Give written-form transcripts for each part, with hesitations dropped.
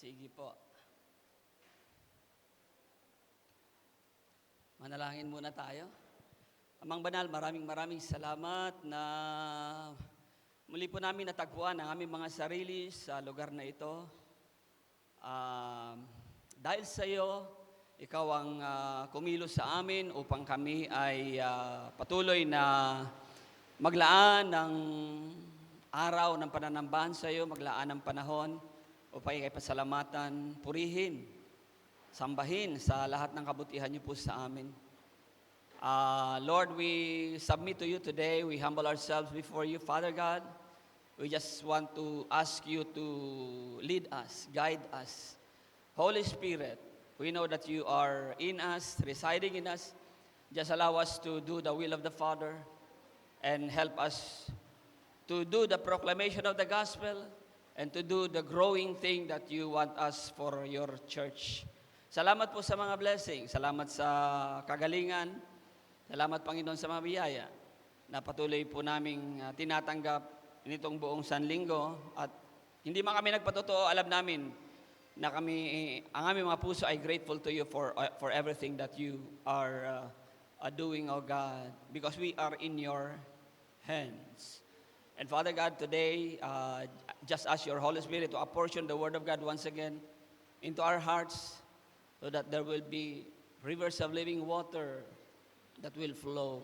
Sige po. Manalangin muna tayo. Amang Banal, maraming salamat na muli po namin natagpuan ang aming mga sarili sa lugar na ito. Dahil sa iyo, ikaw ang kumilos sa amin upang kami ay patuloy na maglaan ng araw ng pananambahan sa iyo, maglaan ng panahon upang ikay pasalamatan, purihin, sambahin sa lahat ng kabutihan niyo po sa amin. Lord, we submit to you today. We humble ourselves before you, Father God. We just want to ask you to lead us, guide us. Holy Spirit, we know that you are in us, residing in us. Just allow us to do the will of the Father and help us to do the proclamation of the gospel and to do the growing thing that you want us for your church. Salamat po sa mga blessing. Salamat sa kagalingan. Salamat, Panginoon, sa mga biyaya na patuloy po naming tinatanggap nitong buong Sanlinggo. At hindi man kami nagpatotoo, alam namin na ang aming mga puso ay grateful to you for everything that you are doing, O God, because we are in your hands. And Father God, today, just ask your Holy Spirit to apportion the Word of God once again into our hearts so that there will be rivers of living water that will flow.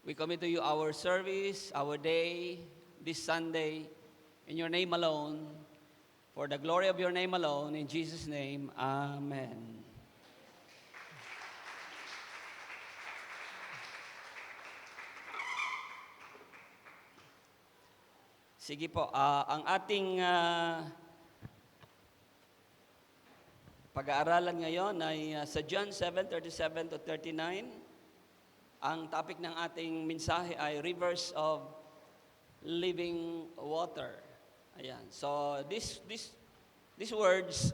We commit to you our service, our day, this Sunday, in your name alone, for the glory of your name alone, in Jesus' name, Amen. Sige po, ang ating pag-aaralan ngayon ay sa John 7:37 to 39. Ang topic ng ating mensahe ay rivers of living water. Ayan. So these words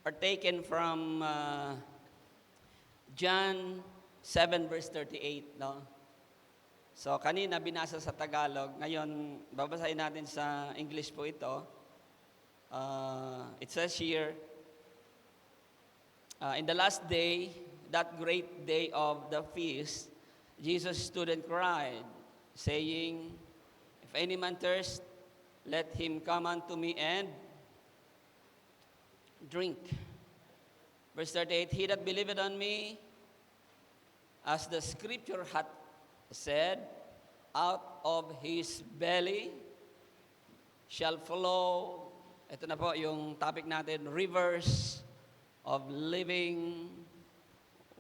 are taken from John 7 verse 38, no? So kanina binasa sa Tagalog, ngayon babasahin natin sa English po ito. It says here, in the last day, that great day of the feast, Jesus stood and cried, saying, "If any man thirst, let him come unto me and drink." Verse 38, "He that believeth on me, as the scripture hath said, out of his belly shall flow," ito na po yung topic natin, rivers of living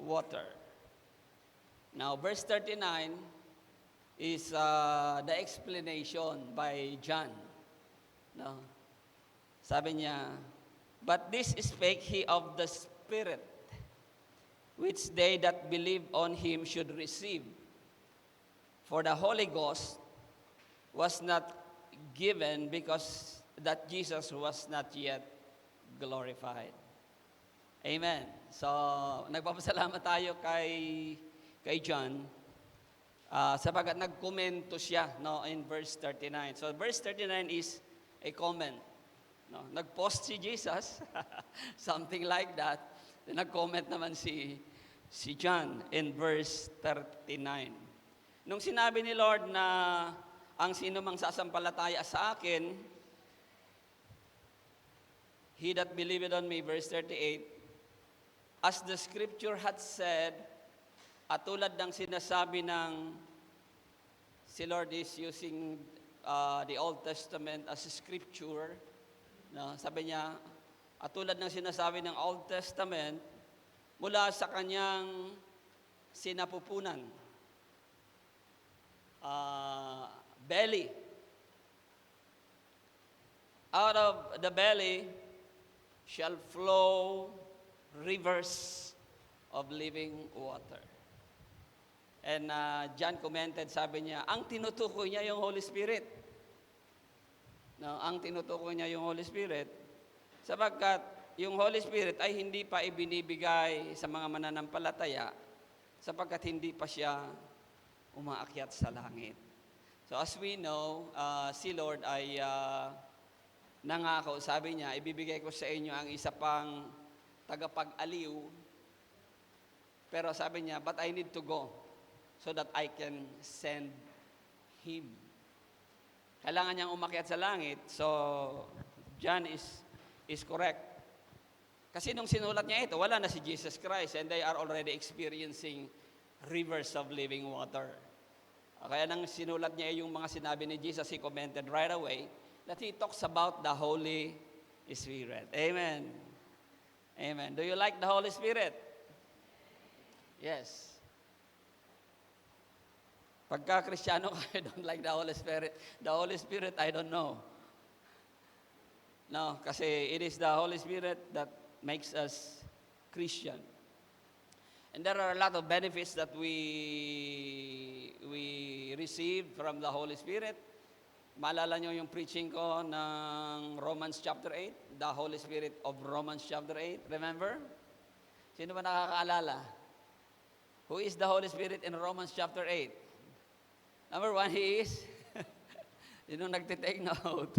water. Now, verse 39 is the explanation by John. No? Sabi niya, "But this spake he of the Spirit, which they that believe on him should receive. For the Holy Ghost was not given because that Jesus was not yet glorified." Amen. So, nagpapasalamat tayo kay John sapagat nagkomento siya, no, in verse 39. So, verse 39 is a comment. No? Nag-post si Jesus, something like that. Nag-comment naman si John in verse 39. Nung sinabi ni Lord na ang sino mang sasampalataya sa akin, he that believeth on me, verse 38, as the scripture hath said, at tulad ng sinasabi ng, si Lord is using the Old Testament as scripture, no? Sabi niya, at tulad ng sinasabi ng Old Testament, mula sa kanyang sinapupunan, belly. Out of the belly shall flow rivers of living water. And John commented, sabi niya, ang tinutukoy niya yung Holy Spirit. No, ang tinutukoy niya yung Holy Spirit, sapagkat yung Holy Spirit ay hindi pa ibinibigay sa mga mananampalataya, sapagkat hindi pa siya umaakyat sa langit. So as we know, si Lord ay nangako, sabi niya, ibibigay ko sa inyo ang isa pang tagapag-aliw. Pero sabi niya, but I need to go so that I can send him. Kailangan niyang umakyat sa langit. So, John is correct. Kasi nung sinulat niya ito, wala na si Jesus Christ and they are already experiencing rivers of living water. Kaya nang sinulat niya yung mga sinabi ni Jesus, he commented right away that he talks about the Holy Spirit. Amen. Amen. Do you like the Holy Spirit? Yes. Pagka Kristiyano ka, I don't like the Holy Spirit. The Holy Spirit, I don't know. No, kasi it is the Holy Spirit that makes us Christian. And there are a lot of benefits that we receive from the Holy Spirit. Maalala nyo yung preaching ko ng Romans chapter 8, the Holy Spirit of Romans chapter 8. Remember? Sino ba nakakaalala? Who is the Holy Spirit in Romans chapter 8? Number 1, He is, sino nagtitake note?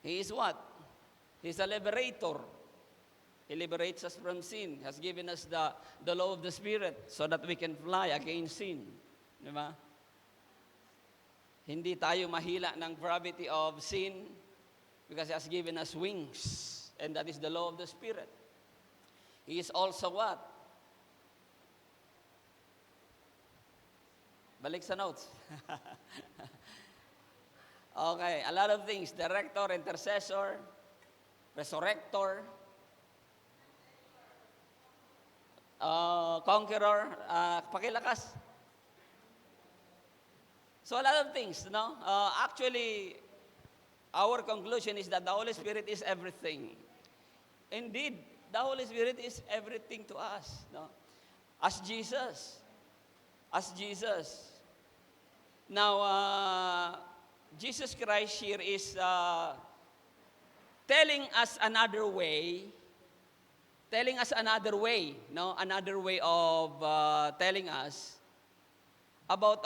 He is what? He's a liberator. He liberates us from sin. Has given us the law of the Spirit so that we can fly against sin. Di ba? Hindi tayo mahila ng gravity of sin because He has given us wings. And that is the law of the Spirit. He is also what? Balik sa notes. Okay, a lot of things. Director, intercessor, resurrector, conqueror, pakilakas. So a lot of things, no? Actually, our conclusion is that the Holy Spirit is everything. Indeed, the Holy Spirit is everything to us, no? As Jesus. Now, Jesus Christ here is telling us another way, no? Another way of telling us about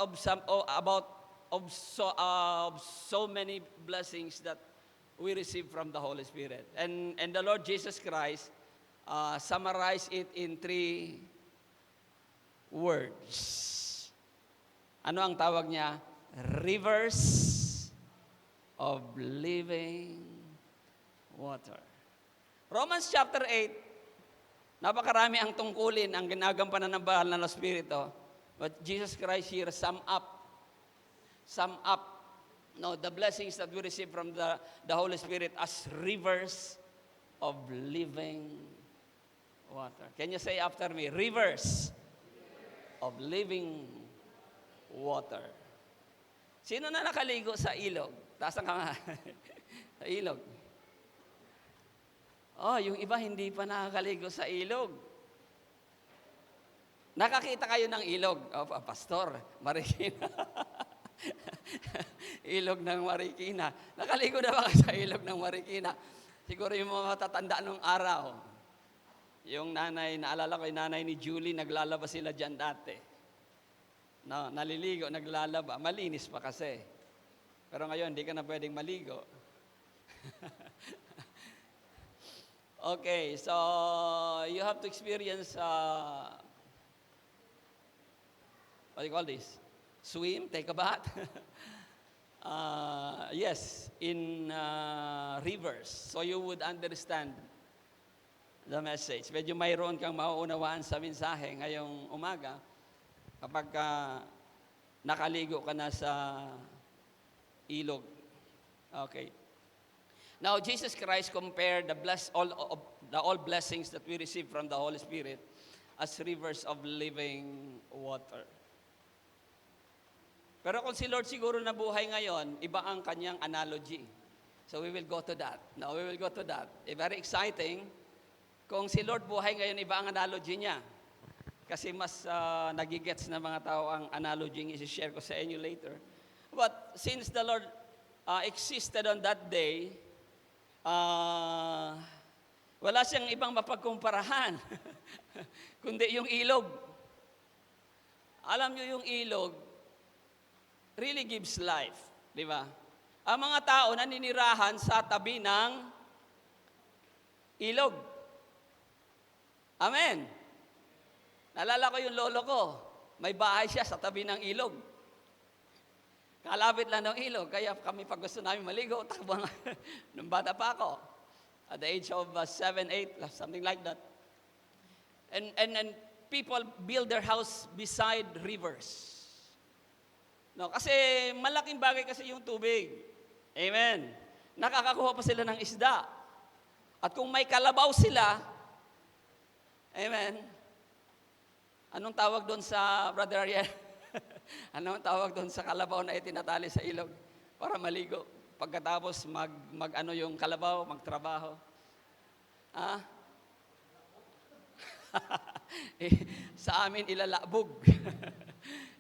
so many blessings that we receive from the Holy Spirit. And the Lord Jesus Christ summarized it in 3 words. Ano ang tawag niya? Rivers of living water. Romans chapter 8, napakarami ang tungkulin, ang ginagampanan ng banal na Espiritu. But Jesus Christ here sum up the blessings that we receive from the Holy Spirit as rivers of living water. Can you say after me? Rivers of living water. Sino na nakaligo sa ilog? Taas ang kamay. Sa ilog. Oh, yung iba hindi pa nakakaligo sa ilog. Nakakita kayo ng ilog? Oh, Pastor, Marikina. Ilog ng Marikina. Nakaligo na ba kayo sa ilog ng Marikina? Siguro yung mga matatanda nung araw. Yung nanay, naalala ko yung nanay ni Julie, naglalaba sila dyan dati. No, naliligo, naglalaba. Malinis pa kasi. Pero ngayon, hindi ka na pwedeng maligo. Okay, so you have to experience, what do you call this? Swim, take a bath. Yes, in rivers. So you would understand the message. Medyo mayroon kang mauunawaan sa mensahe ngayong umaga kapag nakaligo ka na sa ilog. Okay. Now, Jesus Christ compared all blessings that we receive from the Holy Spirit as rivers of living water. Pero kung si Lord siguro nabuhay ngayon, iba ang kanyang analogy. So we will go to that. Now, we will go to that. Very exciting. Kung si Lord buhay ngayon, iba ang analogy niya. Kasi mas nagigets na mga tao ang analogy yung isi-share ko sa inyo later. But since the Lord existed on that day, wala siyang ibang mapagkumparahan, kundi yung ilog. Alam nyo yung ilog, really gives life, di ba? ang mga tao naninirahan sa tabi ng ilog. Amen. Naalala ko yung lolo ko, may bahay siya sa tabi ng ilog. Kalapit lang ng ilog, kaya kami pag gusto namin maligo, takbo nung bata pa ako. At the age of 7, 8, something like that. And people build their house beside rivers. No, kasi malaking bagay kasi yung tubig. Amen. Nakakakuha pa sila ng isda. At kung may kalabaw sila, amen. Anong tawag doon sa Brother Ariel? Anong tawag doon sa kalabaw na itinatali sa ilog para maligo? Pagkatapos mag yung kalabaw, magtrabaho. Ah? Sa amin ilalabog.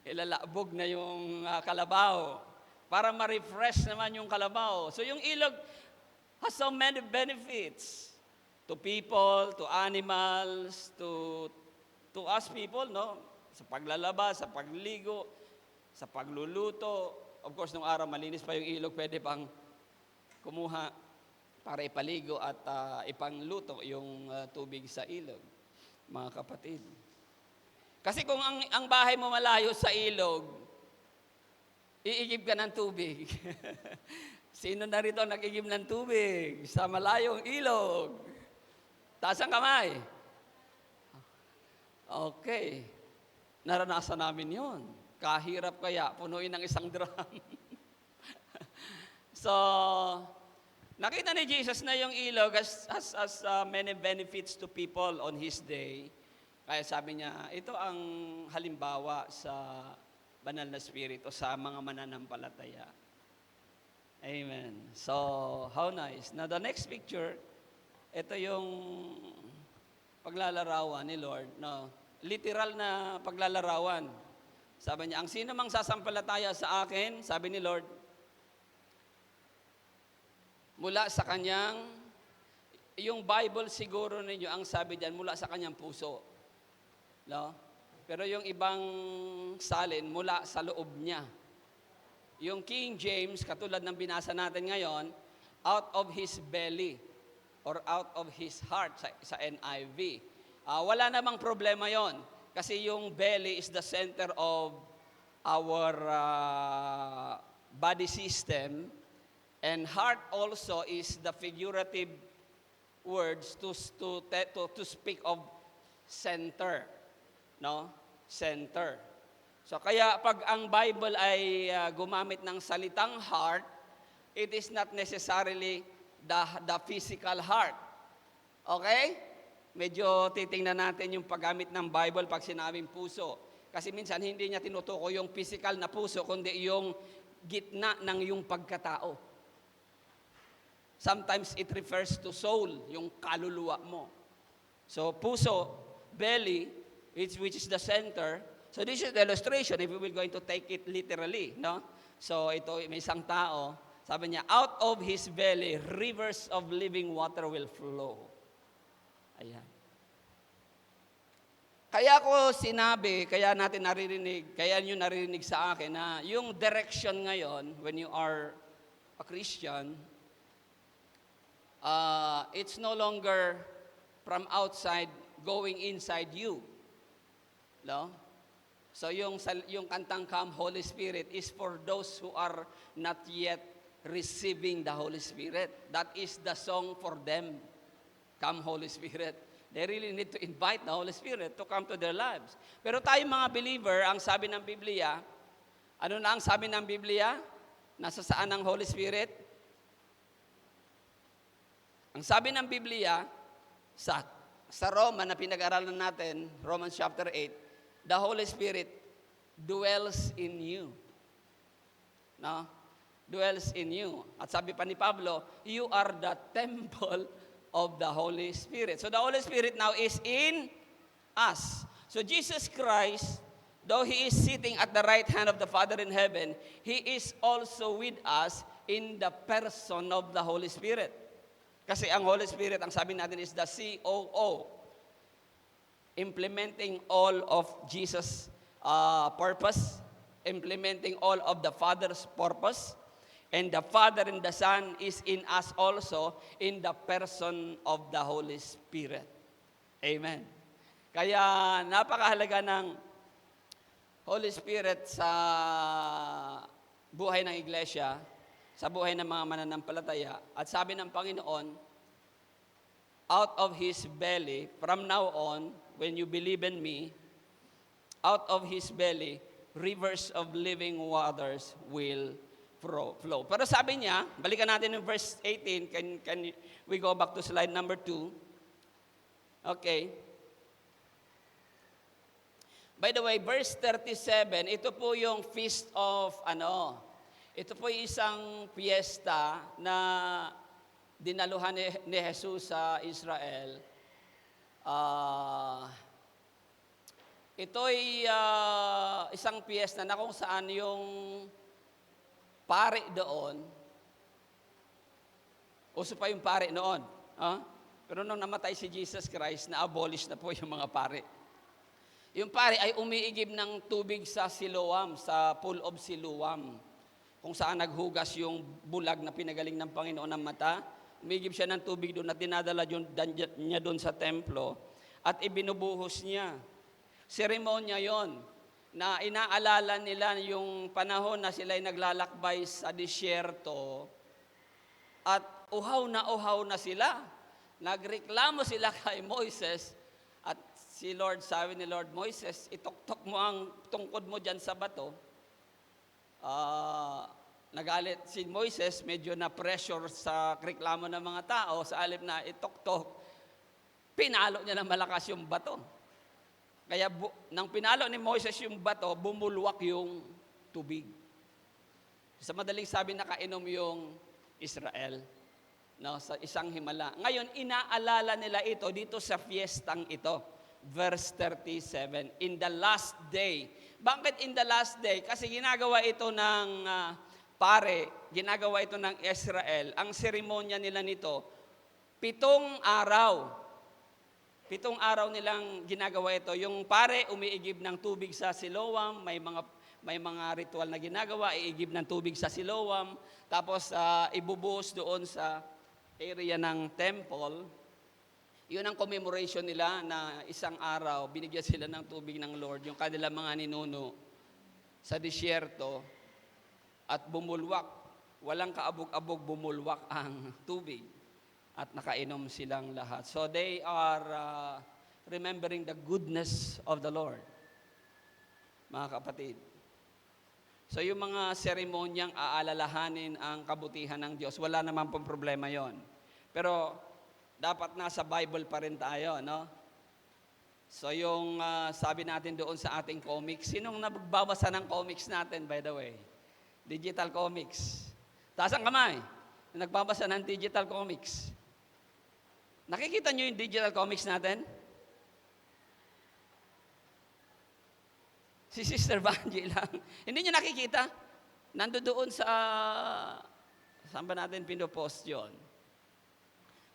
Ilalabog na yung kalabaw para ma-refresh naman yung kalabaw. So yung ilog has so many benefits to people, to animals, to us people, no? Sa paglalaba, sa pagligo, sa pagluluto. Of course, nung araw malinis pa yung ilog, pwede pang kumuha para ipaligo at ipangluto yung tubig sa ilog, mga kapatid. Kasi kung ang bahay mo malayo sa ilog, iigib ka ng tubig. Sino na rito nag-igib ng tubig sa malayong ilog? Taas ang kamay. Okay. Naranasan namin yon. Kahirap kaya, punuin ng isang drum. So, nakita ni Jesus na yung ilog has many benefits to people on His day. Kaya sabi niya, ito ang halimbawa sa banal na spirito sa mga mananampalataya. Amen. So, how nice. Now, the next picture, ito yung paglalarawan ni Lord. No? Literal na paglalarawan. Sabi niya, ang sino mang sasampalataya sa akin, sabi ni Lord, mula sa kanyang, yung Bible siguro ninyo, ang sabi diyan, mula sa kanyang puso. No? Pero yung ibang salin, mula sa loob niya. Yung King James, katulad ng binasa natin ngayon, out of his belly or out of his heart sa NIV. Wala namang problema yon kasi yung belly is the center of our body system, and heart also is the figurative words to speak of center, no? Center. So kaya pag ang Bible ay gumamit ng salitang heart, it is not necessarily the physical heart. Okay? Medyo titingnan natin yung paggamit ng Bible pag sinabing puso. Kasi minsan hindi niya tinutukoy yung physical na puso, kundi yung gitna ng yung pagkatao. Sometimes it refers to soul, yung kaluluwa mo. So puso, belly, which is the center. So this is the illustration if we will going to take it literally, no? So ito may isang tao, sabi niya, out of his belly rivers of living water will flow. Ayan. Kaya ko sinabi, kaya natin naririnig, kaya nyo naririnig sa akin na yung direction ngayon when you are a Christian, it's no longer from outside going inside you. No? So yung kantang Come Holy Spirit is for those who are not yet receiving the Holy Spirit. That is the song for them. Come Holy Spirit. They really need to invite the Holy Spirit to come to their lives. Pero tayo mga believer, ang sabi ng Biblia, ano na ang sabi ng Biblia? Nasa saan ang Holy Spirit? Ang sabi ng Biblia, sa Roma na pinag-aralan natin, Romans chapter 8, the Holy Spirit dwells in you. No? Dwells in you. At sabi pa ni Pablo, you are the temple of the Holy Spirit. So the Holy Spirit now is in us. So Jesus Christ, though He is sitting at the right hand of the Father in heaven, He is also with us in the person of the Holy Spirit. Kasi ang Holy Spirit, ang sabi natin is the COO, implementing all of Jesus' purpose, implementing all of the Father's purpose, And the Father and the Son is in us also in the person of the Holy Spirit. Amen. Kaya napakahalaga ng Holy Spirit sa buhay ng iglesia, sa buhay ng mga mananampalataya. At sabi ng Panginoon, out of His belly, from now on, when you believe in me, out of His belly, rivers of living waters will flow. Pero sabi niya, balikan natin yung verse 18. Can we go back to slide number 2? Okay. By the way, verse 37, ito po yung feast of ito po yung isang fiesta na dinaluhan ni Jesus sa Israel. Ito'y isang fiesta na kung saan yung pari doon, uso pa yung pari noon. Pero nung namatay si Jesus Christ, na-abolish na po yung mga pari. Yung pari ay umiigib ng tubig sa Siloam, sa pool of Siloam, kung saan naghugas yung bulag na pinagaling ng Panginoon ng mata. Umiigib siya ng tubig doon at dinadala niya doon sa templo at ibinubuhos niya. Seremonya yon na inaalala nila yung panahon na sila'y naglalakbay sa disyerto at uhaw na sila. Nagreklamo sila kay Moises at si Lord, sabi ni Lord, Moises, ituktok mo ang tungkod mo dyan sa bato. Nagalit si Moises, medyo na pressure sa reklamo ng mga tao, sa alip na ituktok, pinalo niya ng malakas yung bato. Kaya nang pinalo ni Moises yung bato, bumulwak yung tubig. Sa madaling sabi, nakainom yung Israel sa isang himala. Ngayon, inaalala nila ito dito sa fiestang ito. Verse 37, in the last day. Bakit in the last day? Kasi ginagawa ito ng ginagawa ito ng Israel. Ang seremonya nila nito, 7 araw. 7 araw nilang ginagawa ito. Yung pare umiigib ng tubig sa Siloam, may mga ritual na ginagawa, iigib ng tubig sa Siloam, tapos ibubuhos doon sa area ng temple. Yun ang commemoration nila na isang araw, binigyan sila ng tubig ng Lord, yung kanilang mga ninuno sa disyerto at bumulwak. Walang kaabog-abog, bumulwak ang tubig. At nakainom silang lahat. So they are remembering the goodness of the Lord, mga kapatid. So yung mga seremonyang aalalahanin ang kabutihan ng Diyos, wala naman pong problema yon. Pero dapat nasa Bible pa rin tayo, no? So yung sabi natin doon sa ating comics, sinong nagbabasa ng comics natin, by the way? Digital comics. Taas ang kamay. Nagbabasa ng digital comics. Nakikita nyo yung digital comics natin? Si Sister Vanji lang. Hindi nyo nakikita? Nandoon sa, saan ba natin pinopost yun?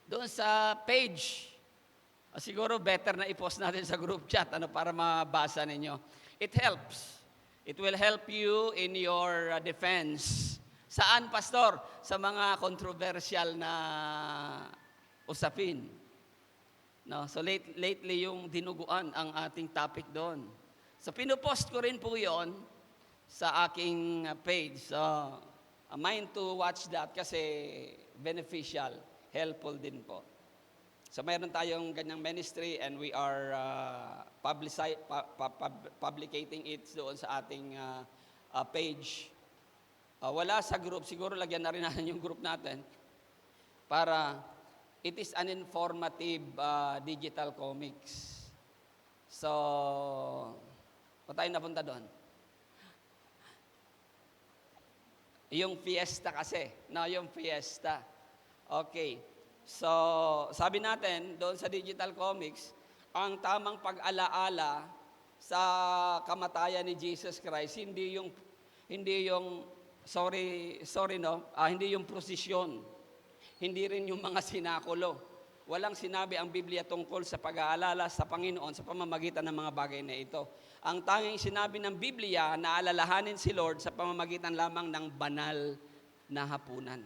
Doon sa page. Siguro better na i-post natin sa group chat para mabasa ninyo. It helps. It will help you in your defense. Saan, Pastor? Sa mga controversial na usapin. No? So lately yung dinuguan ang ating topic doon. So pinupost ko rin po yon sa aking page. So mind to watch that kasi beneficial, helpful din po. So mayroon tayong ganyang ministry and we are publicating it doon sa ating page. Wala sa group, siguro lagyan na rin natin yung group natin para it is an informative digital comics. So, pa tayo napunta doon? Yung fiesta kasi. No, yung fiesta. Okay. So, sabi natin, doon sa digital comics, ang tamang pag-alaala sa kamatayan ni Jesus Christ, hindi yung hindi yung prosesyon. Hindi rin yung mga sinakulo. Walang sinabi ang Biblia tungkol sa pag-aalala sa Panginoon sa pamamagitan ng mga bagay na ito. Ang tanging sinabi ng Biblia na alalahanin si Lord sa pamamagitan lamang ng banal na hapunan.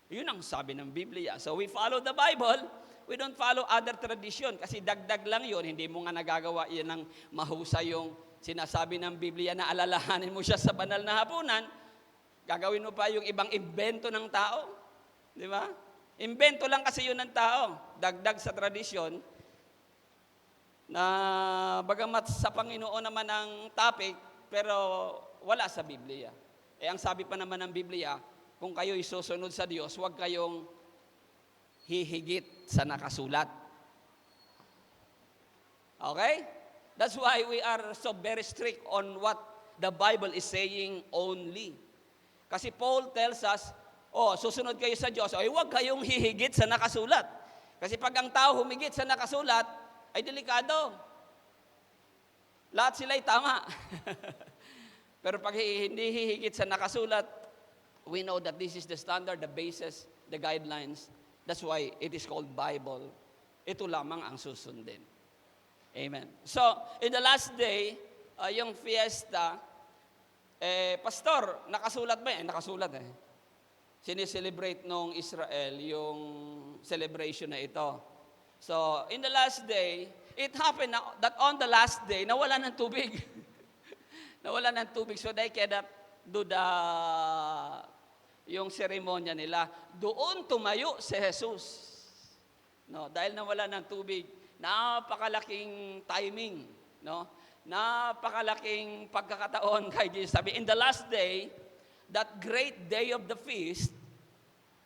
Yun ang sabi ng Biblia. So we follow the Bible, we don't follow other tradition kasi dagdag lang yun. Hindi mo nga nagagawa yan ng mahusay yung sinasabi ng Biblia na alalahanin mo siya sa banal na hapunan. Gagawin mo pa yung ibang imbento ng tao. Di ba? Imbento lang kasi yun ng tao. Dagdag sa tradisyon na bagamat sa Panginoon naman ang topic, pero wala sa Biblia. Ang sabi pa naman ng Biblia, kung kayo isusunod sa Diyos, huwag kayong hihigit sa nakasulat. Okay? That's why we are so very strict on what the Bible is saying only. Kasi Paul tells us, susunod kayo sa Diyos, huwag kayong hihigit sa nakasulat. Kasi pag ang tao humigit sa nakasulat, ay delikado. Lahat sila'y tama. Pero pag hindi hihigit sa nakasulat, we know that this is the standard, the basis, the guidelines. That's why it is called Bible. Ito lamang ang susundin. Amen. So, in the last day, yung fiesta, pastor, nakasulat ba? Nakasulat eh. Sineselebrate nung Israel yung celebration na ito. So, in the last day, it happened that on the last day, nawala ng tubig. Nawala ng tubig, so they cannot do yung seremonya nila. Doon tumayo si Jesus. No, dahil nawala ng tubig, napakalaking timing, no? Napakalaking pagkakataon kay Jesus. Sabi, in the last day, that great day of the feast,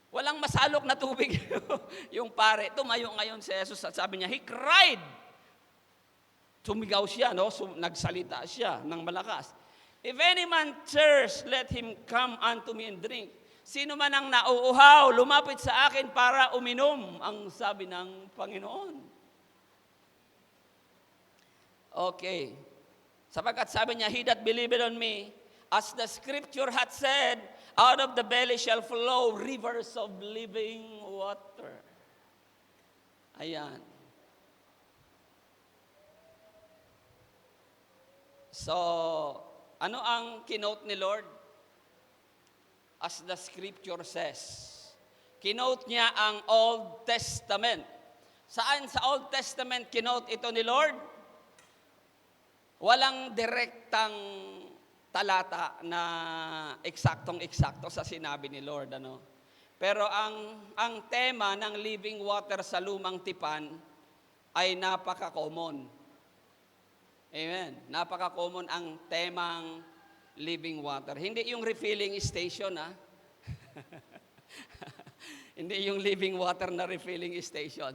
walang masalok na tubig. Yung pare, tumayo ngayon si Jesus at sabi niya, he cried. Sumigaw siya, no? Nagsalita siya ng malakas. If any man thirst, let him come unto me and drink. Sino man ang nauuhaw, lumapit sa akin para uminom, ang sabi ng Panginoon. Okay. Sapagkat sabi niya, he that believeth on me, as the scripture hath said, out of the belly shall flow rivers of living water. Ayan. So, ano ang kinote ni Lord? As the scripture says. Kinote niya ang Old Testament. Saan sa Old Testament kinote ito ni Lord? Walang direktang talata na eksaktong-eksakto sa sinabi ni Lord. Pero ang tema ng living water sa lumang tipan ay napaka-common. Amen. Napaka-common ang temang living water. Hindi yung refilling station, ha? Hindi yung living water na refilling station.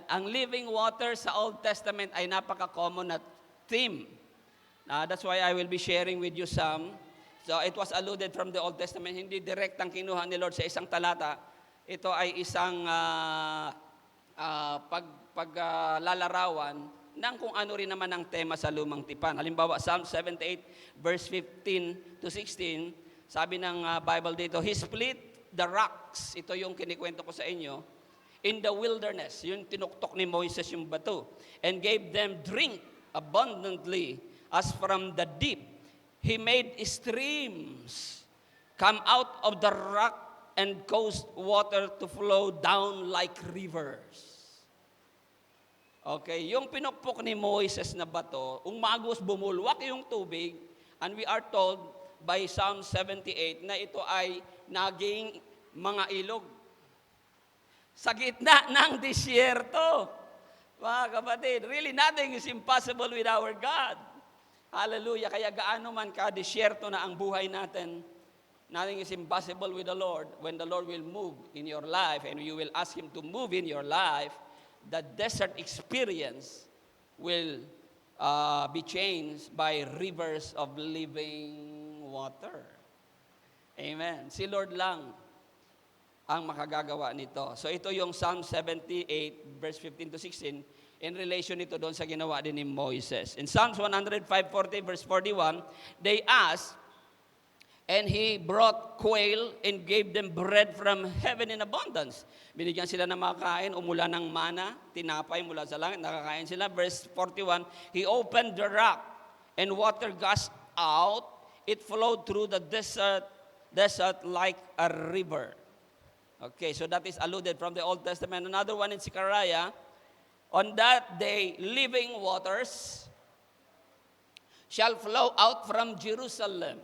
Ang living water sa Old Testament ay napaka-common na theme. That's why I will be sharing with you some. So it was alluded from the Old Testament. Hindi direktang kinuha ni Lord sa isang talata. Ito ay isang paglalarawan ng kung ano rin naman ang tema sa lumang tipan. Halimbawa, Psalm 78, verse 15 to 16, sabi ng Bible dito, He split the rocks, ito yung kinikwento ko sa inyo, in the wilderness, yung tinuktok ni Moises yung bato, and gave them drink abundantly as from the deep. He made streams come out of the rock and caused water to flow down like rivers. Okay, yung pinukpok ni Moises na bato, umagos bumulwak yung tubig, and we are told by Psalm 78 na ito ay naging mga ilog. Sa gitna ng disyerto. Mga kapatid, really nothing is impossible with our God. Hallelujah. Kaya gaano man ka-disyerto na ang buhay natin, nothing is impossible with the Lord. When the Lord will move in your life and you will ask Him to move in your life, the desert experience will be changed by rivers of living water. Amen. Si Lord lang ang makagagawa nito. So ito yung Psalm 78, verse 15 to 16, in relation nito doon sa ginawa din ni Moises. In Psalms 105:40, verse 41, they asked, and He brought quail and gave them bread from heaven in abundance. Binigyan sila ng makakain, umulan ng mana, tinapay mula sa langit, nakakain sila. Verse 41, He opened the rock and water gushed out. It flowed through the desert desert like a river. Okay, so that is alluded from the Old Testament. Another one in Zechariah, on that day, living waters shall flow out from Jerusalem.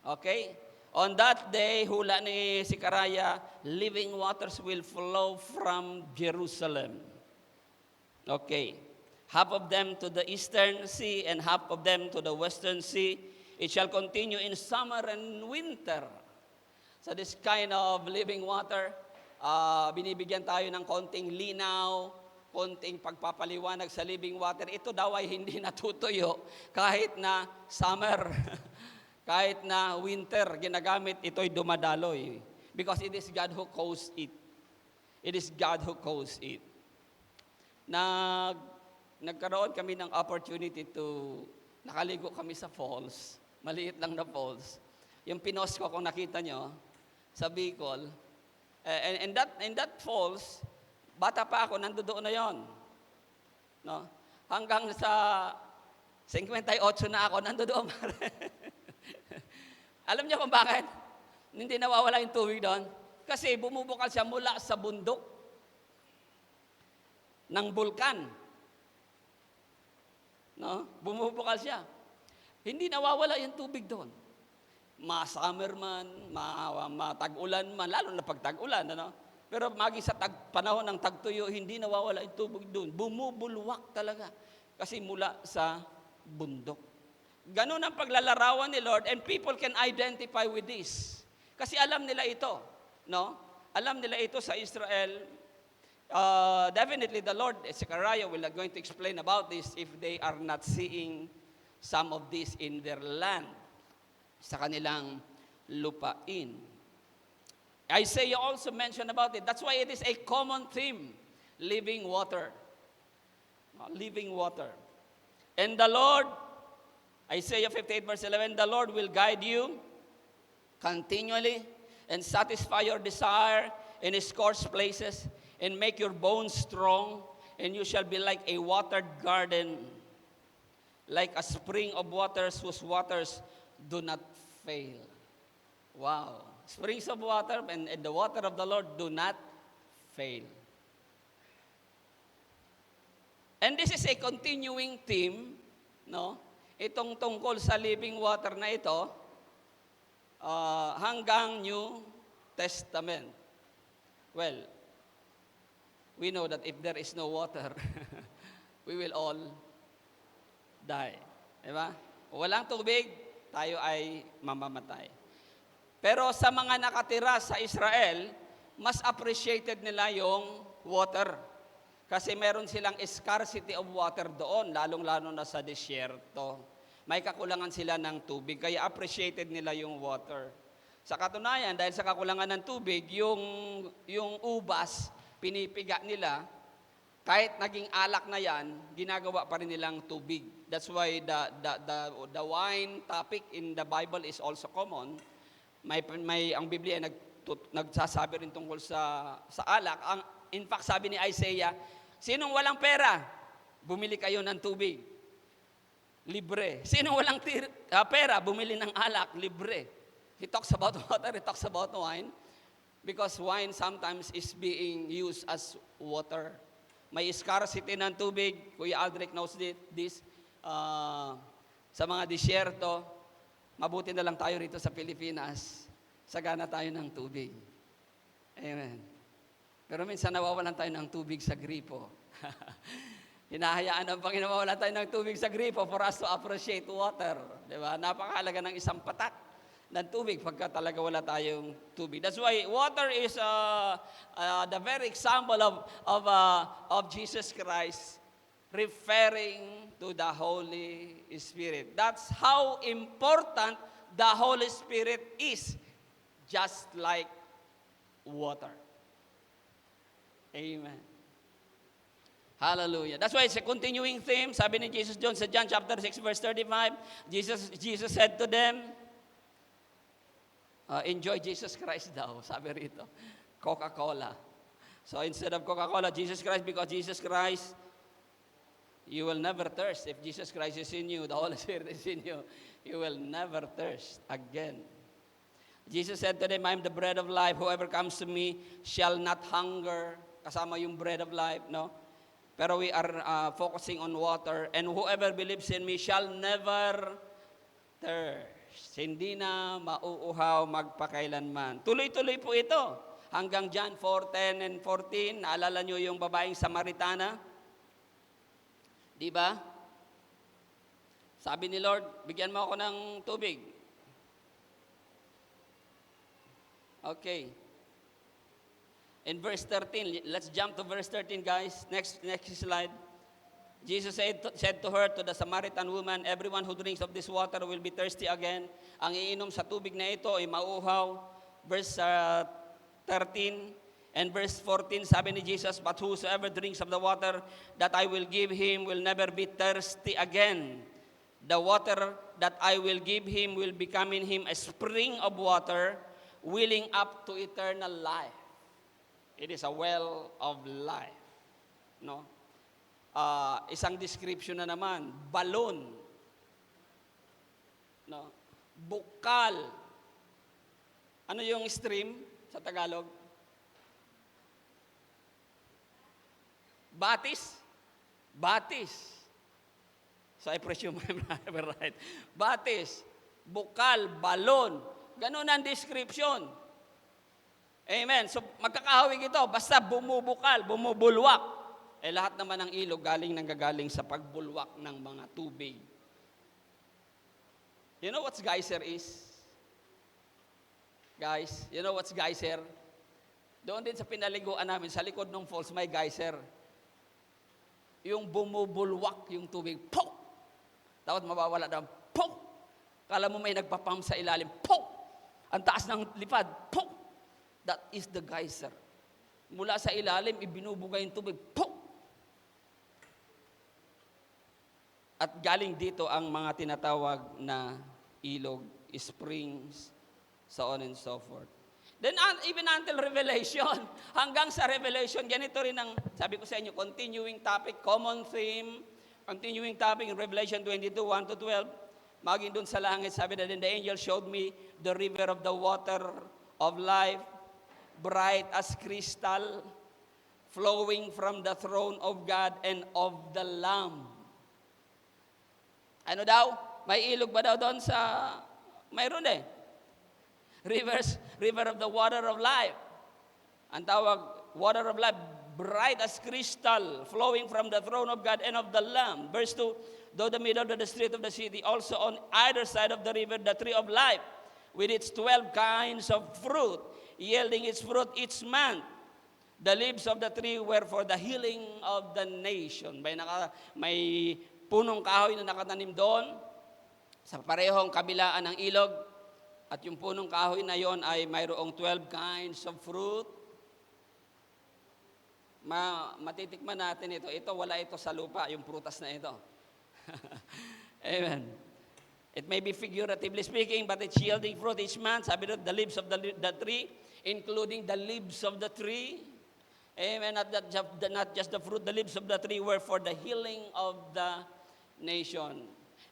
Okay? On that day, hula ni Zechariah, living waters will flow from Jerusalem. Okay. Half of them to the eastern sea and half of them to the western sea. It shall continue in summer and winter. So this kind of living water, binibigyan tayo ng konting linaw, konting pagpapaliwanag sa living water. Ito daw ay hindi natutuyo kahit na summer, kahit na winter, ginagamit, ito'y dumadaloy. Because it is God who caused it. It is God who caused it. Nagkaroon kami ng opportunity to nakaligo kami sa falls. Maliit lang na falls. Yung pinost ko, kung nakita nyo, sa Bicol. And that falls, bata pa ako, nandoon na yon. No? Hanggang sa 58 na ako, nandoon pa rin. Alam niyo kung bakit? Hindi nawawala yung tubig doon? Kasi bumubukal siya mula sa bundok ng bulkan. No? Bumubukal siya. Hindi nawawala yung tubig doon. Ma-summer man, matag-ulan man, lalo na pag tag-ulan, ano? Pero magi sa panahon ng tagtuyo, hindi nawawala yung tubig doon. Bumubulwak talaga. Kasi mula sa bundok. Ganun ang paglalarawan ni Lord, and people can identify with this. Kasi alam nila ito, no? Alam nila ito sa Israel. Definitely the Lord, Zechariah will not going to explain about this if they are not seeing some of this in their land, sa kanilang lupain. Isaiah also mentioned about it. That's why it is a common theme, living water. Living water. And the Lord, Isaiah 58 verse 11, the Lord will guide you continually and satisfy your desire in His course places and make your bones strong, and you shall be like a watered garden, like a spring of waters whose waters do not fail. Wow. Springs of water and the water of the Lord do not fail. And this is a continuing theme, no? Itong tungkol sa living water na ito, hanggang New Testament. Well, we know that if there is no water, we will all die. Diba? Walang tubig, tayo ay mamamatay. Pero sa mga nakatira sa Israel, mas appreciated nila yung water. Kasi meron silang scarcity of water doon, lalong-lalo na sa disyerto. May kakulangan sila ng tubig, kaya appreciated nila yung water. Sa katunayan, dahil sa kakulangan ng tubig, yung ubas, pinipiga nila, kahit naging alak na yan, ginagawa pa rin nilang tubig. That's why the wine topic in the Bible is also common. Ang Biblia nagsasabi rin tungkol sa alak. In fact, sabi ni Isaiah, sinong walang pera, bumili kayo ng tubig. Libre. Sinong walang pera, bumili ng alak. Libre. He talks about water, he talks about wine. Because wine sometimes is being used as water. May scarcity ng tubig. Kuya Aldrich knows this. Sa mga disyerto, mabuti na lang tayo rito sa Pilipinas. Sagana tayo ng tubig. Amen. Pero minsan nawawalan tayo ng tubig sa gripo. Hinahayaan ng Panginoon mawalan tayo ng tubig sa gripo for us to appreciate water. Diba? Napakahalaga ng isang patak ng tubig pagka talaga wala tayong tubig. That's why water is the very example of Jesus Christ referring to the Holy Spirit. That's how important the Holy Spirit is, just like water. Amen. Hallelujah. That's why it's a continuing theme. Sabi ni Jesus John sa John chapter 6 verse 35, Jesus said to them, enjoy Jesus Christ daw, sabi rito. Coca-Cola. So instead of Coca-Cola, Jesus Christ, because Jesus Christ, you will never thirst. If Jesus Christ is in you, the Holy Spirit is in you, you will never thirst again. Jesus said to them, I am the bread of life. Whoever comes to me shall not hunger. Kasama yung bread of life, no? Pero we are focusing on water. And whoever believes in me shall never thirst. Hindi na mauuhaw magpakailanman. Tuloy-tuloy po ito. Hanggang John 4:10 and 14. Naalala nyo yung babaeng Samaritana? Di ba? Sabi ni Lord, bigyan mo ako ng tubig. Okay. In verse 13, let's jump to verse 13, guys. Next slide. Jesus said to her, to the Samaritan woman, everyone who drinks of this water will be thirsty again. Ang iinom sa tubig na ito ay mauuhaw. Verse 13 and verse 14, sabi ni Jesus, but whosoever drinks of the water that I will give him will never be thirsty again. The water that I will give him will become in him a spring of water, welling up to eternal life. It is a well of life. No? Isang description na naman, balon. No? Bukal. Ano yung stream sa Tagalog? Batis. Batis. So I presume I'm right. Batis, bukal, balon. Ganun ang description. Amen. So magkakahawig ito, basta bumubukal, bumubulwak. Lahat naman ng ilog nanggagaling sa pagbulwak ng mga tubig. You know what geyser is? Guys, you know what's geyser? Doon din sa pinaliguan namin, sa likod ng falls, may geyser. Yung bumubulwak yung tubig, pok! Tapos mawawala daw, pok! Kala mo may nagpapump sa ilalim, pok! Ang taas ng lipad, pok! That is the geyser. Mula sa ilalim, ibinubuga yung tubig, pok! At galing dito ang mga tinatawag na ilog, springs, so on and so forth. Then even until Revelation, hanggang sa Revelation, ganito rin ang, sabi ko sa inyo, continuing topic, common theme, continuing topic in Revelation 22, 1 to 12, maging dun sa langit, sabi na, then the angel showed me the river of the water of life, bright as crystal, flowing from the throne of God and of the Lamb. Ano daw? May ilog ba daw doon sa, mayroon River of the water of life. Ang tawag, water of life, bright as crystal, flowing from the throne of God and of the Lamb. Verse 2, though the middle of the street of the city, also on either side of the river, the tree of life, with its 12 kinds of fruit, yielding its fruit each month. The leaves of the tree were for the healing of the nation. May punong kahoy na nakatanim doon, sa parehong kabilaan ng ilog, at yung punong kahoy na yon ay mayroong 12 kinds of fruit. Matitikman natin ito. Ito, wala ito sa lupa, yung prutas na ito. Amen. It may be figuratively speaking, but it's yielding fruit each month. Sabi doon, the leaves of the tree, including the leaves of the tree. Amen. Not just the fruit, the leaves of the tree were for the healing of the nation.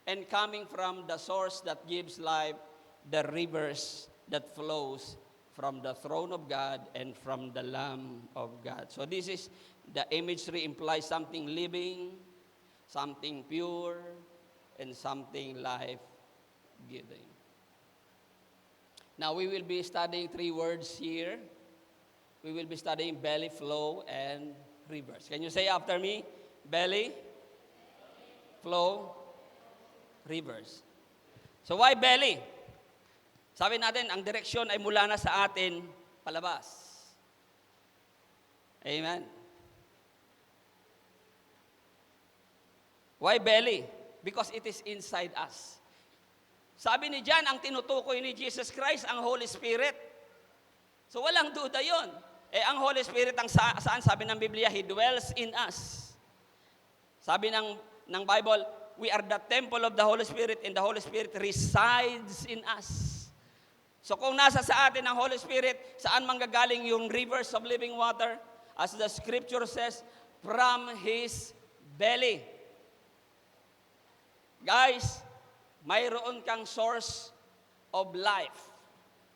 And coming from the source that gives life, the rivers that flows from the throne of God and from the Lamb of God. So this is, the imagery implies something living, something pure, and something life-giving. Now we will be studying 3 words here. We will be studying belly, flow, and rivers. Can you say after me? Belly, flow, rivers. So why belly? Sabi natin, ang direksyon ay mula na sa atin palabas. Amen. Why belly? Because it is inside us. Sabi ni John, ang tinutukoy ni Jesus Christ, ang Holy Spirit. So walang duda yon. Ang Holy Spirit, saan sabi ng Biblia, He dwells in us. Sabi ng Bible, we are the temple of the Holy Spirit and the Holy Spirit resides in us. So kung nasa sa atin ang Holy Spirit, saan manggagaling yung rivers of living water? As the scripture says, from His belly. Guys, mayroon kang source of life.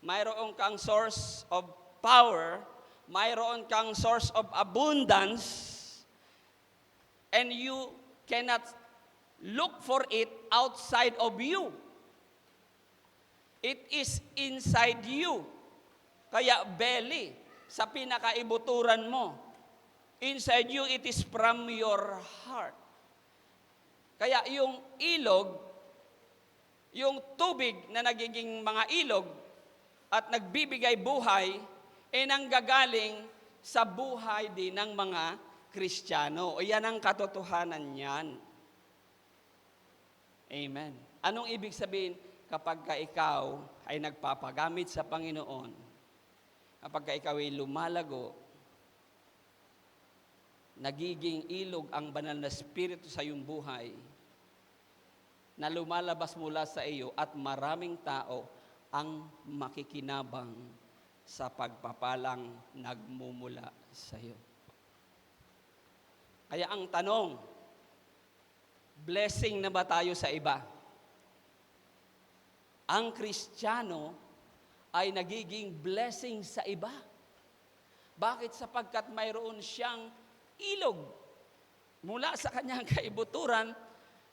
mayroon kang source of power, mayroon kang source of abundance, and you cannot look for it outside of you. It is inside you. Kaya belly, sa pinakaibuturan mo. Inside you, it is from your heart. Kaya yung ilog, yung tubig na nagiging mga ilog at nagbibigay buhay, nanggagaling sa buhay din ng mga Kristiyano. O yan ang katotohanan niyan. Amen. Anong ibig sabihin? Kapag ikaw ay nagpapagamit sa Panginoon, kapag ikaw ay lumalago, nagiging ilog ang banal na Espiritu sa iyong buhay, na lumalabas mula sa iyo at maraming tao ang makikinabang sa pagpapalang nagmumula sa iyo. Kaya ang tanong, blessing na ba tayo sa iba? Ang Kristiyano ay nagiging blessing sa iba. Bakit? Sapagkat mayroon siyang ilog mula sa kanyang kaibuturan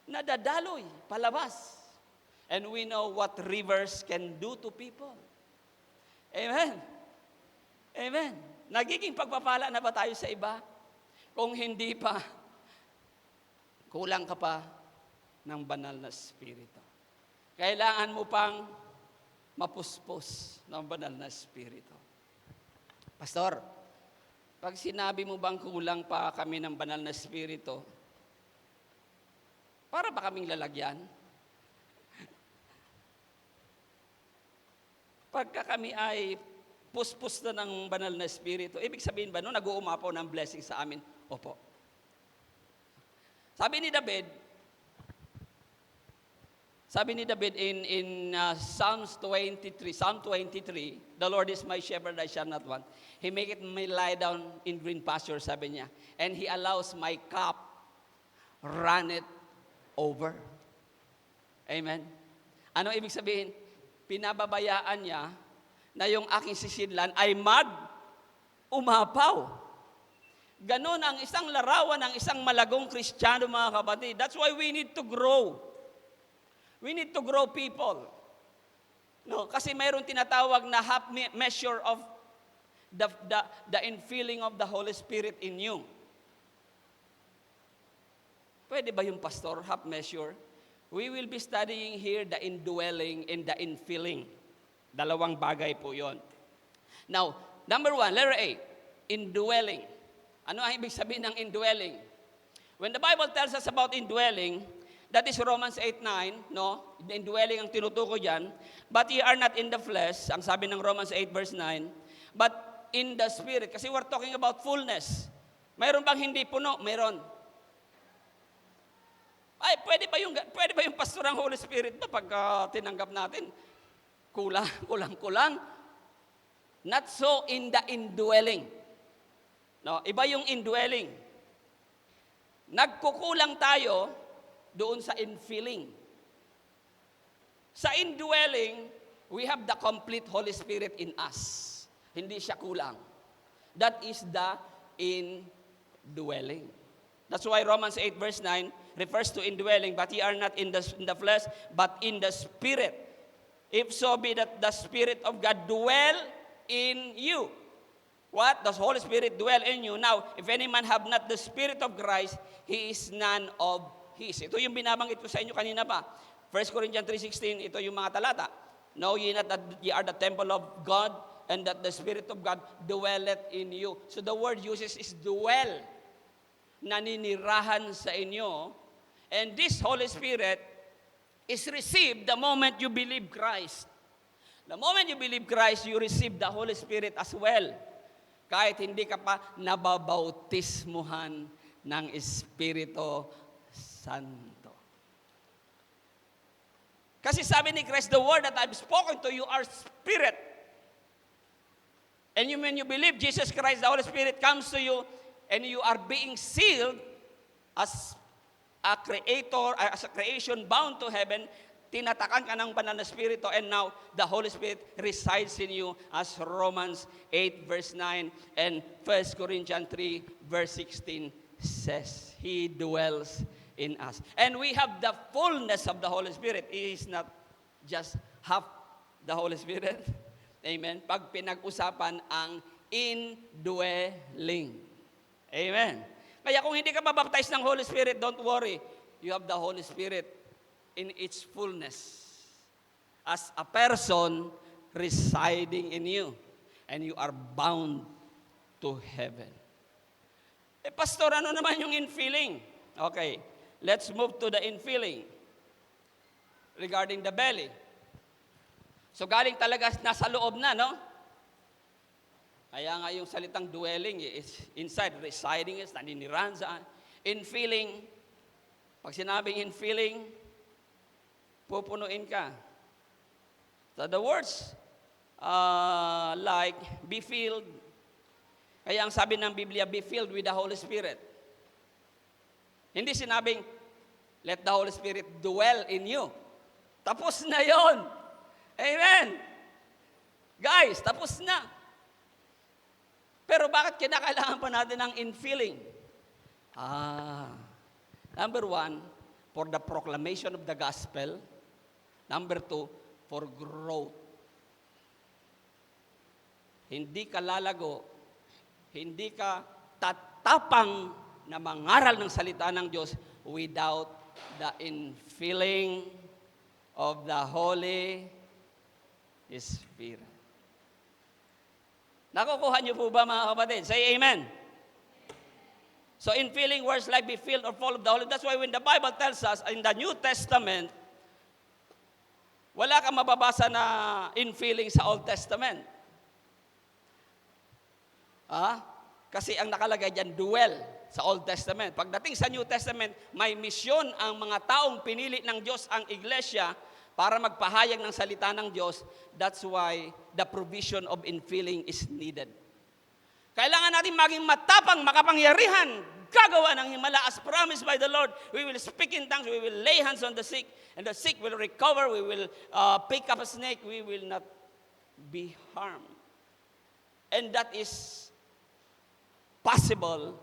na dadaloy palabas. And we know what rivers can do to people. Amen. Amen. Nagiging pagpapala na ba tayo sa iba? Kung hindi pa, kulang ka pa ng banal na Espiritu. Kailangan mo pang mapuspos ng banal na Espiritu. Pastor, pag sinabi mo bang kulang pa kami ng banal na Espiritu, para ba kaming lalagyan? Pagka kami ay puspos na ng banal na Espiritu, ibig sabihin ba no, nag-uumapaw ng blessing sa amin? Opo. Sabi ni David in Psalm 23, the Lord is my shepherd, I shall not want. He maketh me lie down in green pasture, sabi niya. And He allows my cup runneth over. Amen. Ano ibig sabihin? Pinababayaan niya na yung aking sisidlan ay umapaw. Ganon ang isang larawan ng isang malagong Kristiyano, mga kapatid. That's why we need to grow. We need to grow people. No, kasi mayroon tinatawag na half measure of the infilling of the Holy Spirit in you. Pwede ba yung pastor, half measure? We will be studying here the indwelling and the infilling. Dalawang bagay po yon. Now, number 1, letter A, indwelling. Ano ang ibig sabihin ng indwelling? When the Bible tells us about indwelling, that is Romans 8:9, no? Indwelling ang tinutukoy diyan. But ye are not in the flesh, ang sabi ng Romans 8 verse 9, but in the Spirit. Kasi we're talking about fullness. Mayroon bang hindi puno? Mayroon. Ay, pwede ba yung pastor ang Holy Spirit na pag tinanggap natin? Kulang. Not so in the indwelling. No, iba yung indwelling. Nagkukulang tayo doon sa infilling. Sa indwelling, we have the complete Holy Spirit in us. Hindi siya kulang. That is the indwelling. That's why Romans 8 verse 9 refers to indwelling, but ye are not in the flesh, but in the Spirit. If so be that the Spirit of God dwell in you. What? The Holy Spirit dwell in you. Now, if any man have not the Spirit of Christ, he is none of his. Ito yung binabanggit ko sa inyo kanina pa. 1 Corinthians 3:16, ito yung mga talata. Know ye not that ye are the temple of God, and that the Spirit of God dwelleth in you. So the word uses is dwell. Naninirahan sa inyo. And this Holy Spirit is received the moment you believe Christ. The moment you believe Christ, you receive the Holy Spirit as well. Kahit hindi ka pa nababautismuhan ng Espiritu Santo. Kasi sabi ni Christ, the word that I've spoken to you are spirit. And when you believe Jesus Christ, the Holy Spirit comes to you, and you are being sealed as a creator, as a creation bound to heaven, tinatakan ka ng banal na Espiritu, and now the Holy Spirit resides in you, as Romans 8 verse 9 and 1 Corinthians 3 verse 16 says. He dwells in us. And we have the fullness of the Holy Spirit. It is not just half the Holy Spirit. Amen. Pag pinag-usapan ang indwelling. Amen. Kaya kung hindi ka mabaptize ng Holy Spirit, don't worry. You have the Holy Spirit in its fullness as a person residing in you, and you are bound to heaven. Pastor, ano naman yung infilling? Okay, let's move to the infilling regarding the belly. So galing talaga nasa loob na, no? Kaya nga yung salitang dwelling is inside, residing is naninirahan saan. Infilling, pag sinabing infilling, pupunuin ka. So the words like be filled. Kaya ang sabi ng Biblia, be filled with the Holy Spirit. Hindi sinabing, let the Holy Spirit dwell in you. Tapos na yon. Amen. Guys, tapos na. Pero bakit kinakailangan pa natin ng infilling? Number one, for the proclamation of the gospel. Number two, for growth. Hindi ka lalago, hindi ka tatapang na mangaral ng salita ng Diyos without the infilling of the Holy Spirit. Nakukuha niyo po ba, mga kapatid? Say amen. So infilling words like be filled or full of the Holy. That's why when the Bible tells us in the New Testament, wala kang mababasa na infilling sa Old Testament. Kasi ang nakalagay dyan, dwell sa Old Testament. Pagdating sa New Testament, may misyon ang mga taong pinili ng Diyos, ang iglesia, para magpahayag ng salita ng Diyos. That's why the provision of infilling is needed. Kailangan natin maging matapang, makapangyarihan, gagawa ng himala as promised by the Lord. We will speak in tongues, we will lay hands on the sick, and the sick will recover. We will pick up a snake, we will not be harmed. And that is possible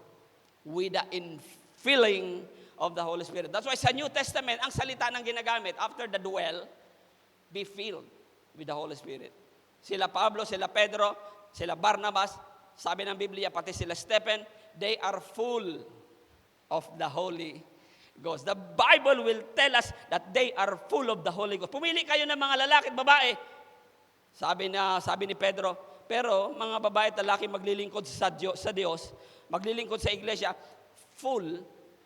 with the infilling of the Holy Spirit. That's why sa New Testament, ang salita ng ginagamit, after the dwell, be filled with the Holy Spirit. Sila Pablo, sila Pedro, sila Barnabas, sabi ng Biblia, pati sila Stephen, they are full of the Holy Ghost. The Bible will tell us that they are full of the Holy Ghost. Pumili kayo ng mga lalaki at babae. Sabi ni Pedro, pero mga babae at lalaki maglilingkod sa Diyos, maglilingkod sa iglesia, full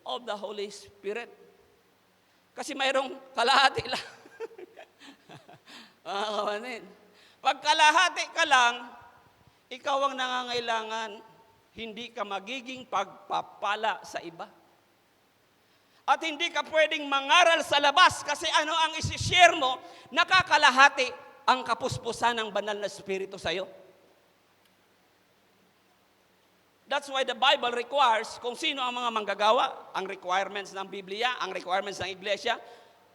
of the Holy Spirit. Kasi mayroong kalahati lang. Mga kawanin. Pag kalahati ka lang, ikaw ang nangangailangan, hindi ka magiging pagpapala sa iba. At hindi ka pwedeng mangaral sa labas kasi ano ang isi-share mo, nakakalahati ang kapuspusan ng banal na Espiritu sa iyo. That's why the Bible requires kung sino ang mga manggagawa, ang requirements ng Biblia, ang requirements ng Iglesia,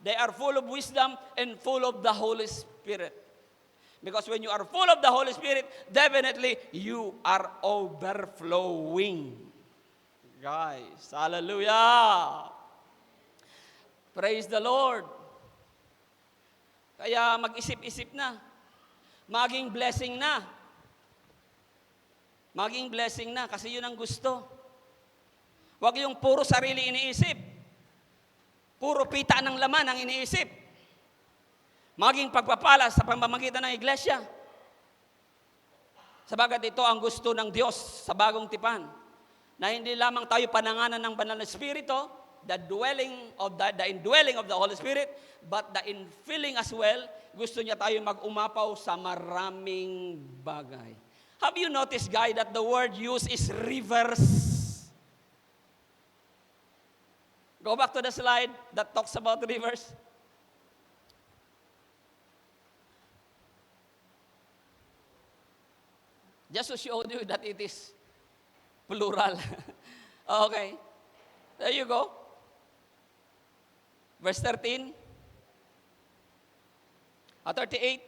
they are full of wisdom and full of the Holy Spirit. Because when you are full of the Holy Spirit, definitely you are overflowing. Guys, hallelujah! Praise the Lord! Kaya mag-isip-isip na, maging blessing na. Maging blessing na kasi yun ang gusto. Huwag yung puro sarili iniisip. Puro pita ng laman ang iniisip. Maging pagpapala sa pamamagitan ng iglesia. Sabagat ito ang gusto ng Diyos sa bagong tipan. Na hindi lamang tayo pananganan ng banal na Espiritu, the indwelling of the Holy Spirit, but the infilling as well. Gusto niya tayo mag-umapaw sa maraming bagay. Have you noticed, guys, that the word used is rivers? Go back to the slide that talks about rivers. Just to show you that it is plural. Okay. There you go. Verse 13. 38.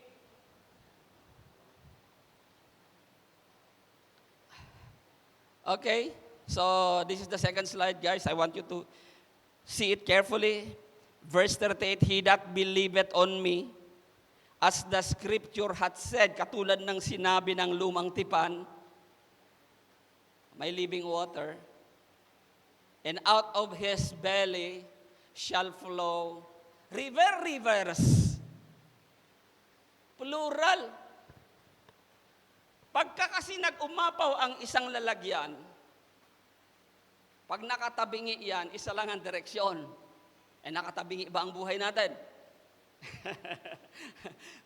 Okay, so this is the second slide, guys. I want you to see it carefully. Verse 38, He that believeth on me, as the scripture hath said, katulad ng sinabi ng lumang tipan, may living water, and out of his belly shall flow rivers. Plural. Pagka kasi nag-umapaw ang isang lalagyan, pag nakatabingi yan, isa lang ang direksyon. Nakatabingi ba ang buhay natin?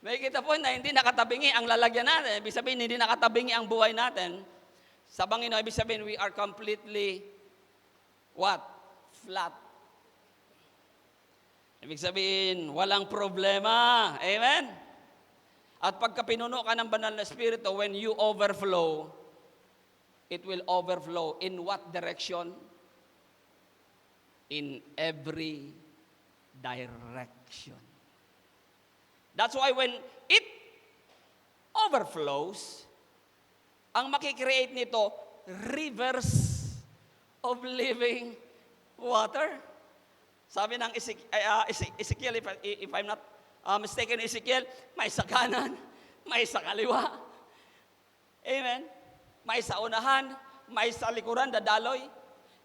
May kita po na hindi nakatabingi ang lalagyan natin. Ibig sabihin, hindi nakatabingi ang buhay natin. Sa Panginoon, ibig sabihin, we are completely, what? Flat. Ibig sabihin, walang problema. Amen? At pagka pinuno ka ng banal na Espiritu, when you overflow, it will overflow in what direction? In every direction. That's why when it overflows, ang makikreate nito, rivers of living water. Sabi ng Ezekiel, if I'm not mistaken, Ezekiel, may sa kanan, may sa kaliwa. Amen? May sa unahan, may sa likuran, dadaloy.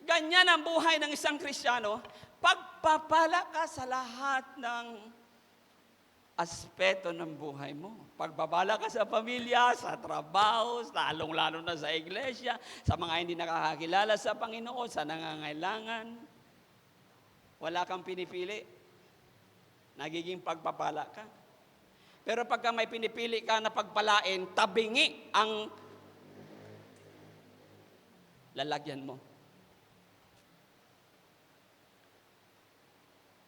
Ganyan ang buhay ng isang Kristiyano. Pagpapala ka sa lahat ng aspeto ng buhay mo. Pagpapala ka sa pamilya, sa trabaho, lalong-lalo na sa iglesia, sa mga hindi nakakakilala sa Panginoon, sa nangangailangan. Wala kang pinipili. Nagiging pagpapala ka. Pero pagka may pinipili ka na pagpalain, tabingi ang lalagyan mo.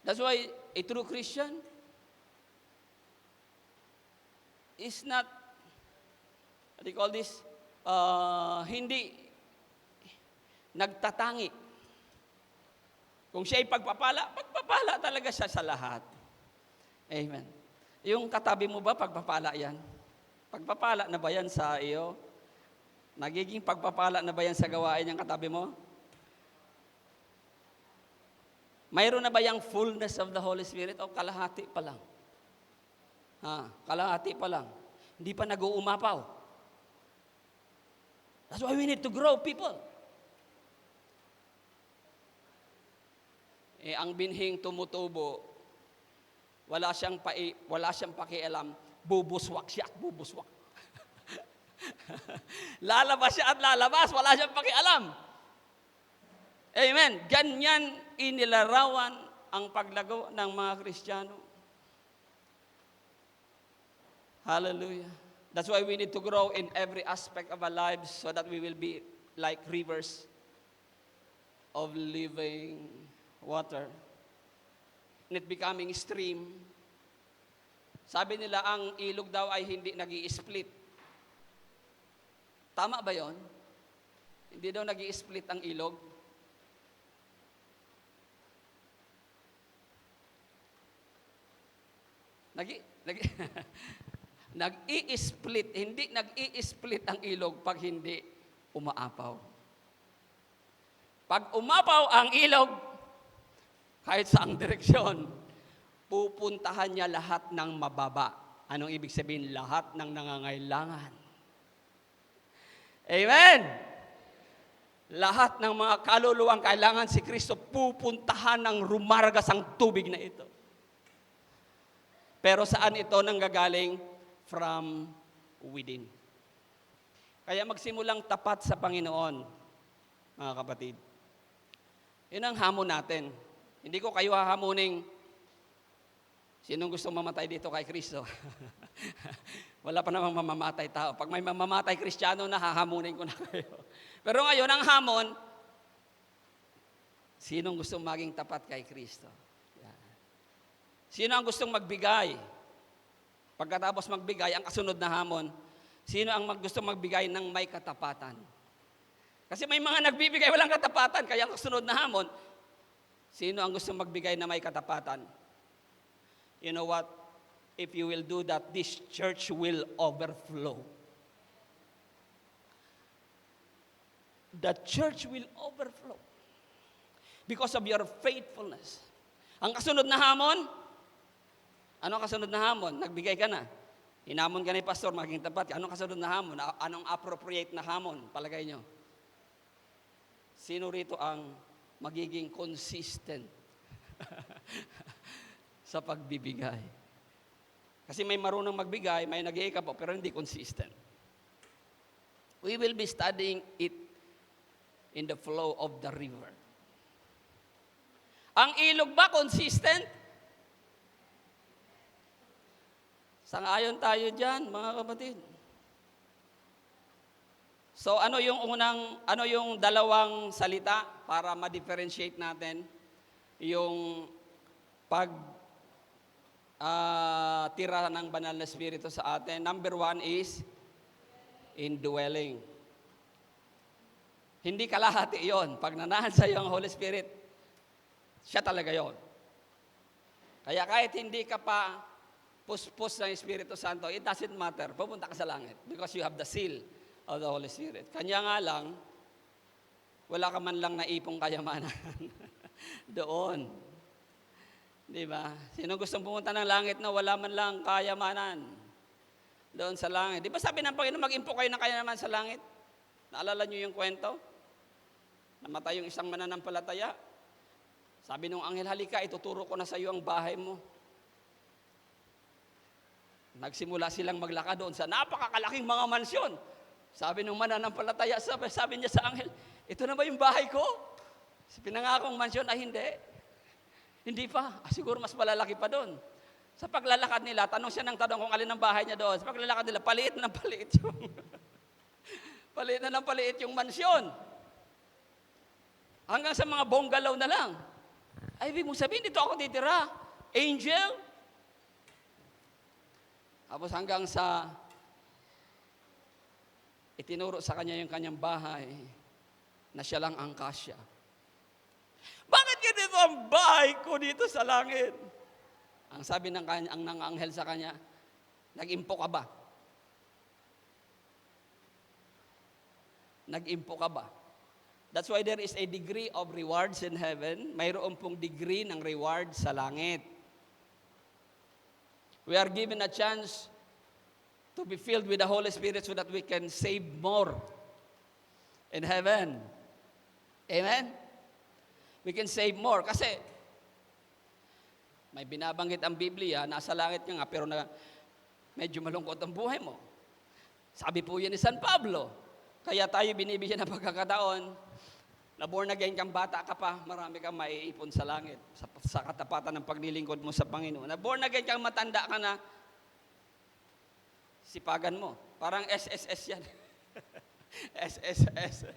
That's why a true Christian is not, what do you call this? Hindi nagtatangi. Kung siya'y pagpapala talaga siya sa lahat. Amen. Yung katabi mo ba, pagpapala yan? Pagpapala na ba yan sa iyo? Nagiging pagpapala na ba yan sa gawain ng katabi mo? Mayroon na ba yung fullness of the Holy Spirit o kalahati pa lang? Kalahati pa lang. Hindi pa nag-uumapaw. That's why we need to grow people. Ang binhing tumutubo, wala siyang pakialam, bubuswak siya at bubuswak. Lalabas siya at lalabas, wala siyang pakialam. Amen. Ganyan inilarawan ang paglago ng mga Kristiyano. Hallelujah. That's why we need to grow in every aspect of our lives so that we will be like rivers of living water. And it becoming stream. Sabi nila, ang ilog daw ay hindi nag-i-split. Tama ba yon? Hindi daw nag-i-split ang ilog. Nag-i-split. Hindi nag-i-split ang ilog pag hindi umaapaw. Pag umapaw ang ilog, kahit saang direksyon, pupuntahan niya lahat ng mababa. Anong ibig sabihin? Lahat ng nangangailangan. Amen! Lahat ng mga kaluluwang kailangan si Kristo, pupuntahan ng rumargas ang tubig na ito. Pero saan ito nanggagaling? From within. Kaya magsimulang tapat sa Panginoon, mga kapatid. Yun ang hamon natin. Hindi ko kayo hahamuning, sinong gustong mamatay dito kay Kristo? Wala pa namang mamamatay tao. Pag may mamamatay Kristiyano, hahamunin ko na kayo. Pero ngayon, ang hamon, sinong gustong maging tapat kay Kristo? Yan. Sino ang gustong magbigay? Pagkatapos magbigay, ang kasunod na hamon, sino ang gustong magbigay ng may katapatan? Kasi may mga nagbibigay walang katapatan, kaya ang kasunod na hamon, sino ang gustong magbigay na may katapatan? You know what? If you will do that, this church will overflow. The church will overflow because of your faithfulness. Ang kasunod na hamon, ano ang kasunod na hamon? Nagbigay ka na. Hinamon ka ni pastor, maging tapat. Anong kasunod na hamon? Anong appropriate na hamon? Palagay nyo. Sino rito ang magiging consistent sa pagbibigay? Kasi may marunong magbigay, may nag-iika po, pero hindi consistent. We will be studying it in the flow of the river. Ang ilog ba consistent? Sang-ayon tayo dyan, mga kapatid. So ano yung dalawang salita para ma-differentiate natin yung tira ng banal na Espiritu sa atin? Number 1 is indwelling. Hindi kalahati yon. Pag nanahan sa iyo ang Holy Spirit, siya talaga yon. Kaya kahit hindi ka pa puspos ng Espiritu Santo, it doesn't matter. Pupunta ka sa langit because you have the seal of the Holy Spirit. Kanya nga lang, wala ka man lang naipong kayamanan doon. Di ba? Sino gustong pumunta ng langit na wala man lang kayamanan doon sa langit? Di ba sabi ng Panginoon, mag-impok kayo ng kayamanan sa langit? Naalala niyo yung kwento? Namatay yung isang mananampalataya. Sabi nung anghel, halika, ituturo ko na sa iyo ang bahay mo. Nagsimula silang maglakad doon sa napakakalaking mga mansyon. Sabi nung mananampalataya, sabi niya sa anghel, ito na ba yung bahay ko? Pinangakong mansyon, ay hindi. Hindi pa. Siguro mas malalaki pa doon. Sa paglalakad nila, tanong siya ng tanong kung alin ang bahay niya doon. Sa paglalakad nila, paliit na ng paliit yung paliit na ng paliit yung mansyon. Hanggang sa mga bungalow na lang. Ay, ibig mong sabihin, dito ako titira. Angel? Tapos hanggang sa itinuro sa kanya yung kanyang bahay na siya lang ang kasya. Bakit ganito ang bahay ko dito sa langit? Ang sabi ng anghel sa kanya, nag-impo ka ba? Nag-impo ka ba? That's why there is a degree of rewards in heaven. Mayroon pong degree ng reward sa langit. We are given a chance to be filled with the Holy Spirit so that we can save more in heaven. Amen? We can save more. Kasi, may binabanggit ang Biblia, nasa langit nga, pero medyo malungkot ang buhay mo. Sabi po yan ni San Pablo. Kaya tayo binibigyan ng pagkakataon, na born again kang bata ka pa, marami kang maiipon sa langit, sa katapatan ng paglilingkod mo sa Panginoon. Na born again kang matanda ka na, sipagan mo. Parang SSS yan. SSS.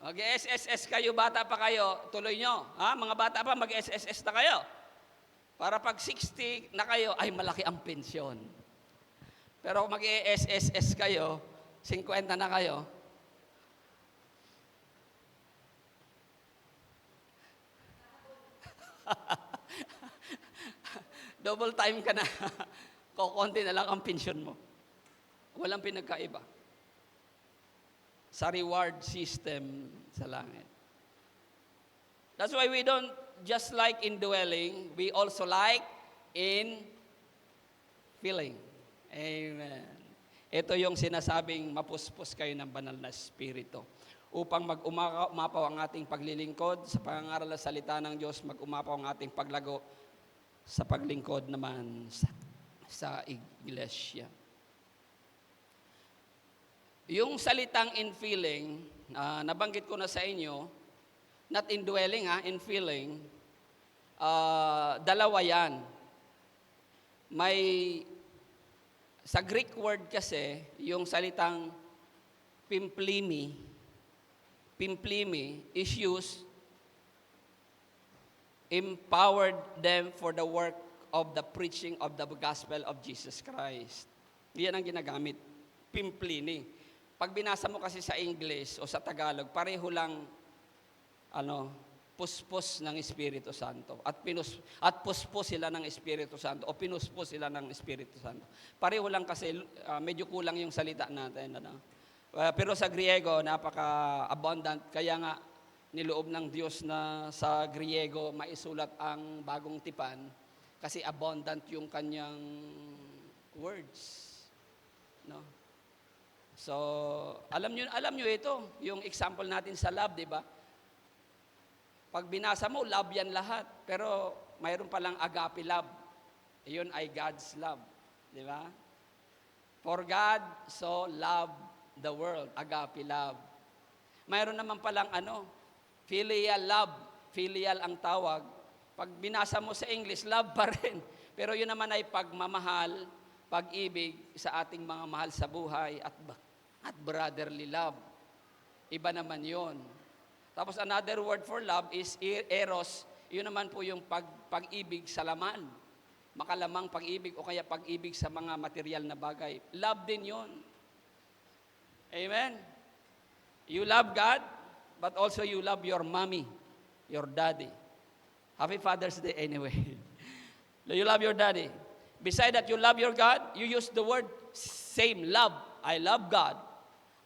Mag-SSS kayo, bata pa kayo, tuloy nyo. Ha? Mga bata pa, mag-SSS na kayo. Para pag 60 na kayo, ay malaki ang pensyon. Pero kung mag-SSS kayo, 50 na kayo, double time ka na. Kukunti na lang ang pensyon mo. Walang pinagkaiba. Sa reward system sa langit. That's why we don't just like indwelling, we also like in filling. Amen. Ito yung sinasabing mapuspos kayo ng banal na Espiritu. Upang mag-umapaw ang ating paglilingkod sa pangangaral ng salita ng Diyos, mag-umapaw ang ating paglago sa paglingkod naman sa iglesia. Yung salitang infilling, nabanggit ko na sa inyo, not indwelling, infilling, dalawa yan. May, sa Greek word kasi, yung salitang pimplimi is used, empowered them for the work of the preaching of the gospel of Jesus Christ. Yan ang ginagamit, pimplini. Pag binasa mo kasi sa English o sa Tagalog, pareho lang, puspos ng Espiritu Santo. At puspos sila ng Espiritu Santo o pinuspos sila ng Espiritu Santo. Pareho lang kasi medyo kulang yung salita natin. Ano? Pero sa Griego, napaka-abundant. Kaya nga, niloob ng Diyos na sa Griego maisulat ang bagong tipan kasi abundant yung kanyang words. No? So, alam nyo ito, yung example natin sa love, di ba? Pag binasa mo, love yan lahat. Pero mayroon palang agape love. Iyon ay God's love. Di ba? For God so loved the world. Agape love. Mayroon naman palang filial love. Filial ang tawag. Pag binasa mo sa English, love pa rin. Pero yun naman ay pagmamahal, pag-ibig sa ating mga mahal sa buhay at brotherly love. Iba naman yon. Tapos another word for love is eros. Yun naman po yung pag-ibig sa laman. Makalamang pag-ibig o kaya pag-ibig sa mga material na bagay. Love din yun. Amen? You love God, but also you love your mommy, your daddy. Happy Father's Day anyway. You love your daddy. Besides that you love your God, you use the word same, love. I love God.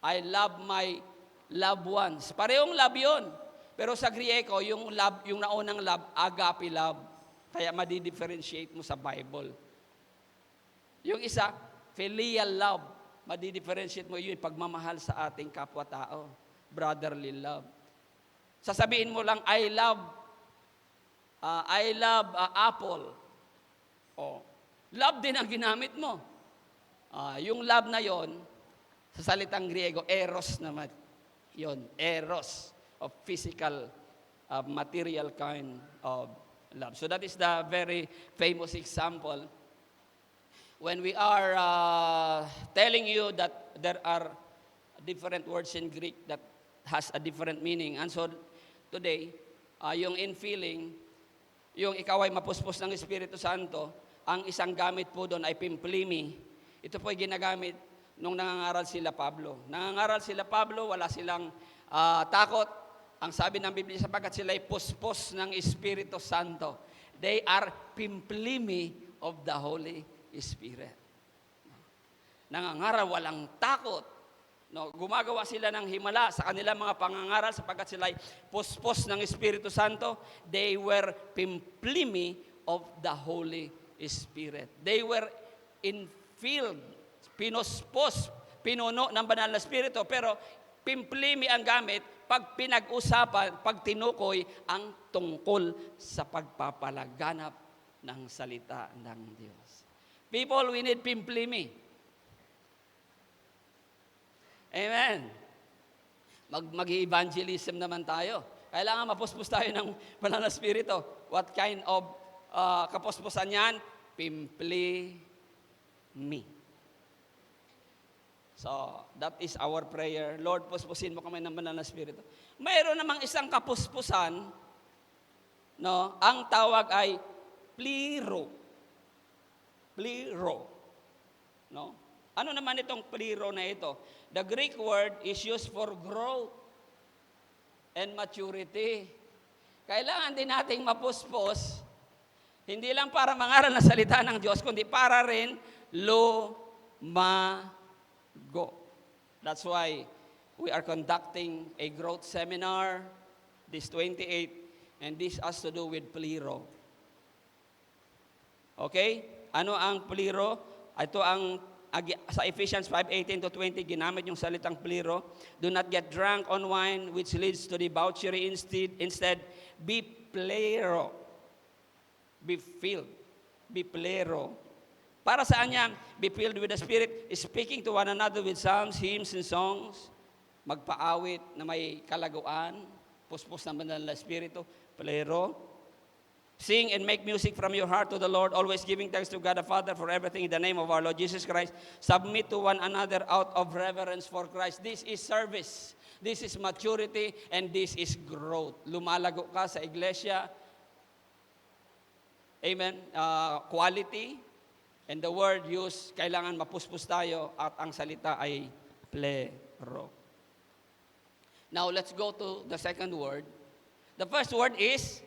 I love my loved ones. Parehong love yun. Pero sa Grieko, yung naunang love, agape love. Kaya madi-differentiate mo sa Bible. Yung isa, filial love. Madi-differentiate mo yun, pagmamahal sa ating kapwa-tao. Brotherly love. Sasabihin mo lang, I love apple. Oh, love din ang ginamit mo. Yung love na yon, sa salitang Griego, eros naman. Yon, eros, of physical, material kind of love. So that is the very famous example. When we are telling you that there are different words in Greek that has a different meaning. And so today, yung infilling, yung ikaw ay mapuspos ng Espiritu Santo, ang isang gamit po doon ay pimplimi. Ito po ay ginagamit nung nangangaral sila Pablo. Nangangaral sila Pablo, wala silang takot. Ang sabi ng Biblia, sapagkat sila ay puspos ng Espiritu Santo. They are pimplimi of the Holy Spirit. Nangangaral, walang takot. No, gumagawa sila ng himala sa kanilang mga pangangaral sapagkat sila ay puspos ng Espiritu Santo. They were pimplimi of the Holy Spirit. They were infilled, pinuspos, pinuno ng banal na Espiritu, pero pimplimi ang gamit pag pinag-usapan, pag tinukoy ang tungkol sa pagpapalaganap ng salita ng Diyos. People, we need pimplimi. Amen. Mag-evangelism naman tayo. Kailangan mapuspos tayo ng banal na Espiritu. What kind of kapuspusan yan? Pimplimi. So, that is our prayer. Lord, puspusin mo kami ng banal na Espiritu. Mayroon namang isang kapuspusan, no? Ang tawag ay pliro. Pliro. No? Ano naman itong pliro na ito? The Greek word is used for growth and maturity. Kailangan din nating mapuspos, hindi lang para mangaral na salita ng Diyos, kundi para rin lumago. That's why we are conducting a growth seminar this 28, and this has to do with pliro. Okay? Ano ang pliro? Ito ang sa Ephesians 5:18-20, ginamit yung salitang pliro. Do not get drunk on wine, which leads to debauchery. Instead, be plero. Be filled. Be plero. Para saan yan? Be filled with the Spirit, speaking to one another with psalms, hymns, and songs. Magpaawit na may kalaguan. Puspos ng banal na Espiritu. Plero. Sing and make music from your heart to the Lord, always giving thanks to God the Father for everything in the name of our Lord Jesus Christ. Submit to one another out of reverence for Christ. This is service. This is maturity, and this is growth. Lumalago ka sa iglesia. Amen. Quality. And the word used, kailangan mapuspos tayo at ang salita ay plero. Now, let's go to the second word. The first word is,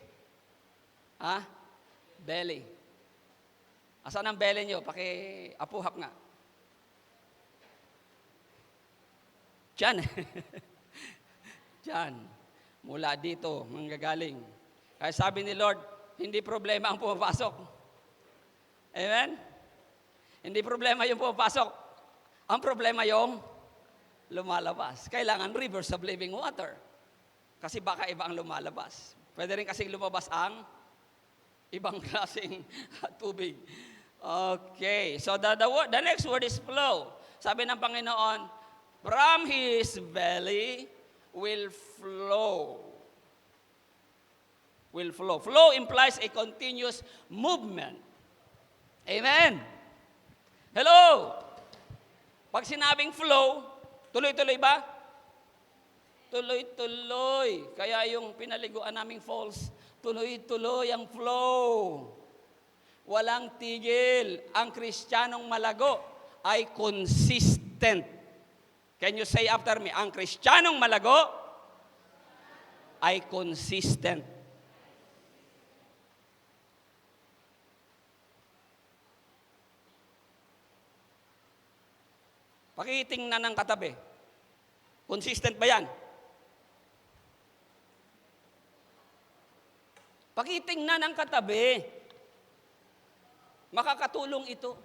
belly. Asan ang belly nyo? Paki-apuhap nga. Diyan. Diyan. Mula dito, manggagaling. Kaya sabi ni Lord, hindi problema ang pumapasok. Amen? Hindi problema yung pumapasok. Ang problema yung lumalabas. Kailangan rivers of living water. Kasi baka iba ang lumalabas. Pwede rin kasing lumabas ang ibang klaseng tubig. Okay. So the next word is flow. Sabi ng Panginoon, from His belly will flow. Will flow. Flow implies a continuous movement. Amen. Hello. Pag sinabing flow, tuloy-tuloy ba? Tuloy-tuloy. Kaya yung pinaliguan naming falls, tuloy-tuloy ang flow. Walang tigil. Ang Kristiyanong malago ay consistent. Can you say after me? Ang Kristiyanong malago ay consistent. Pakitingnan ng katabi. Consistent ba yan? Pakitingnan ng katabi. Makakatulong ito.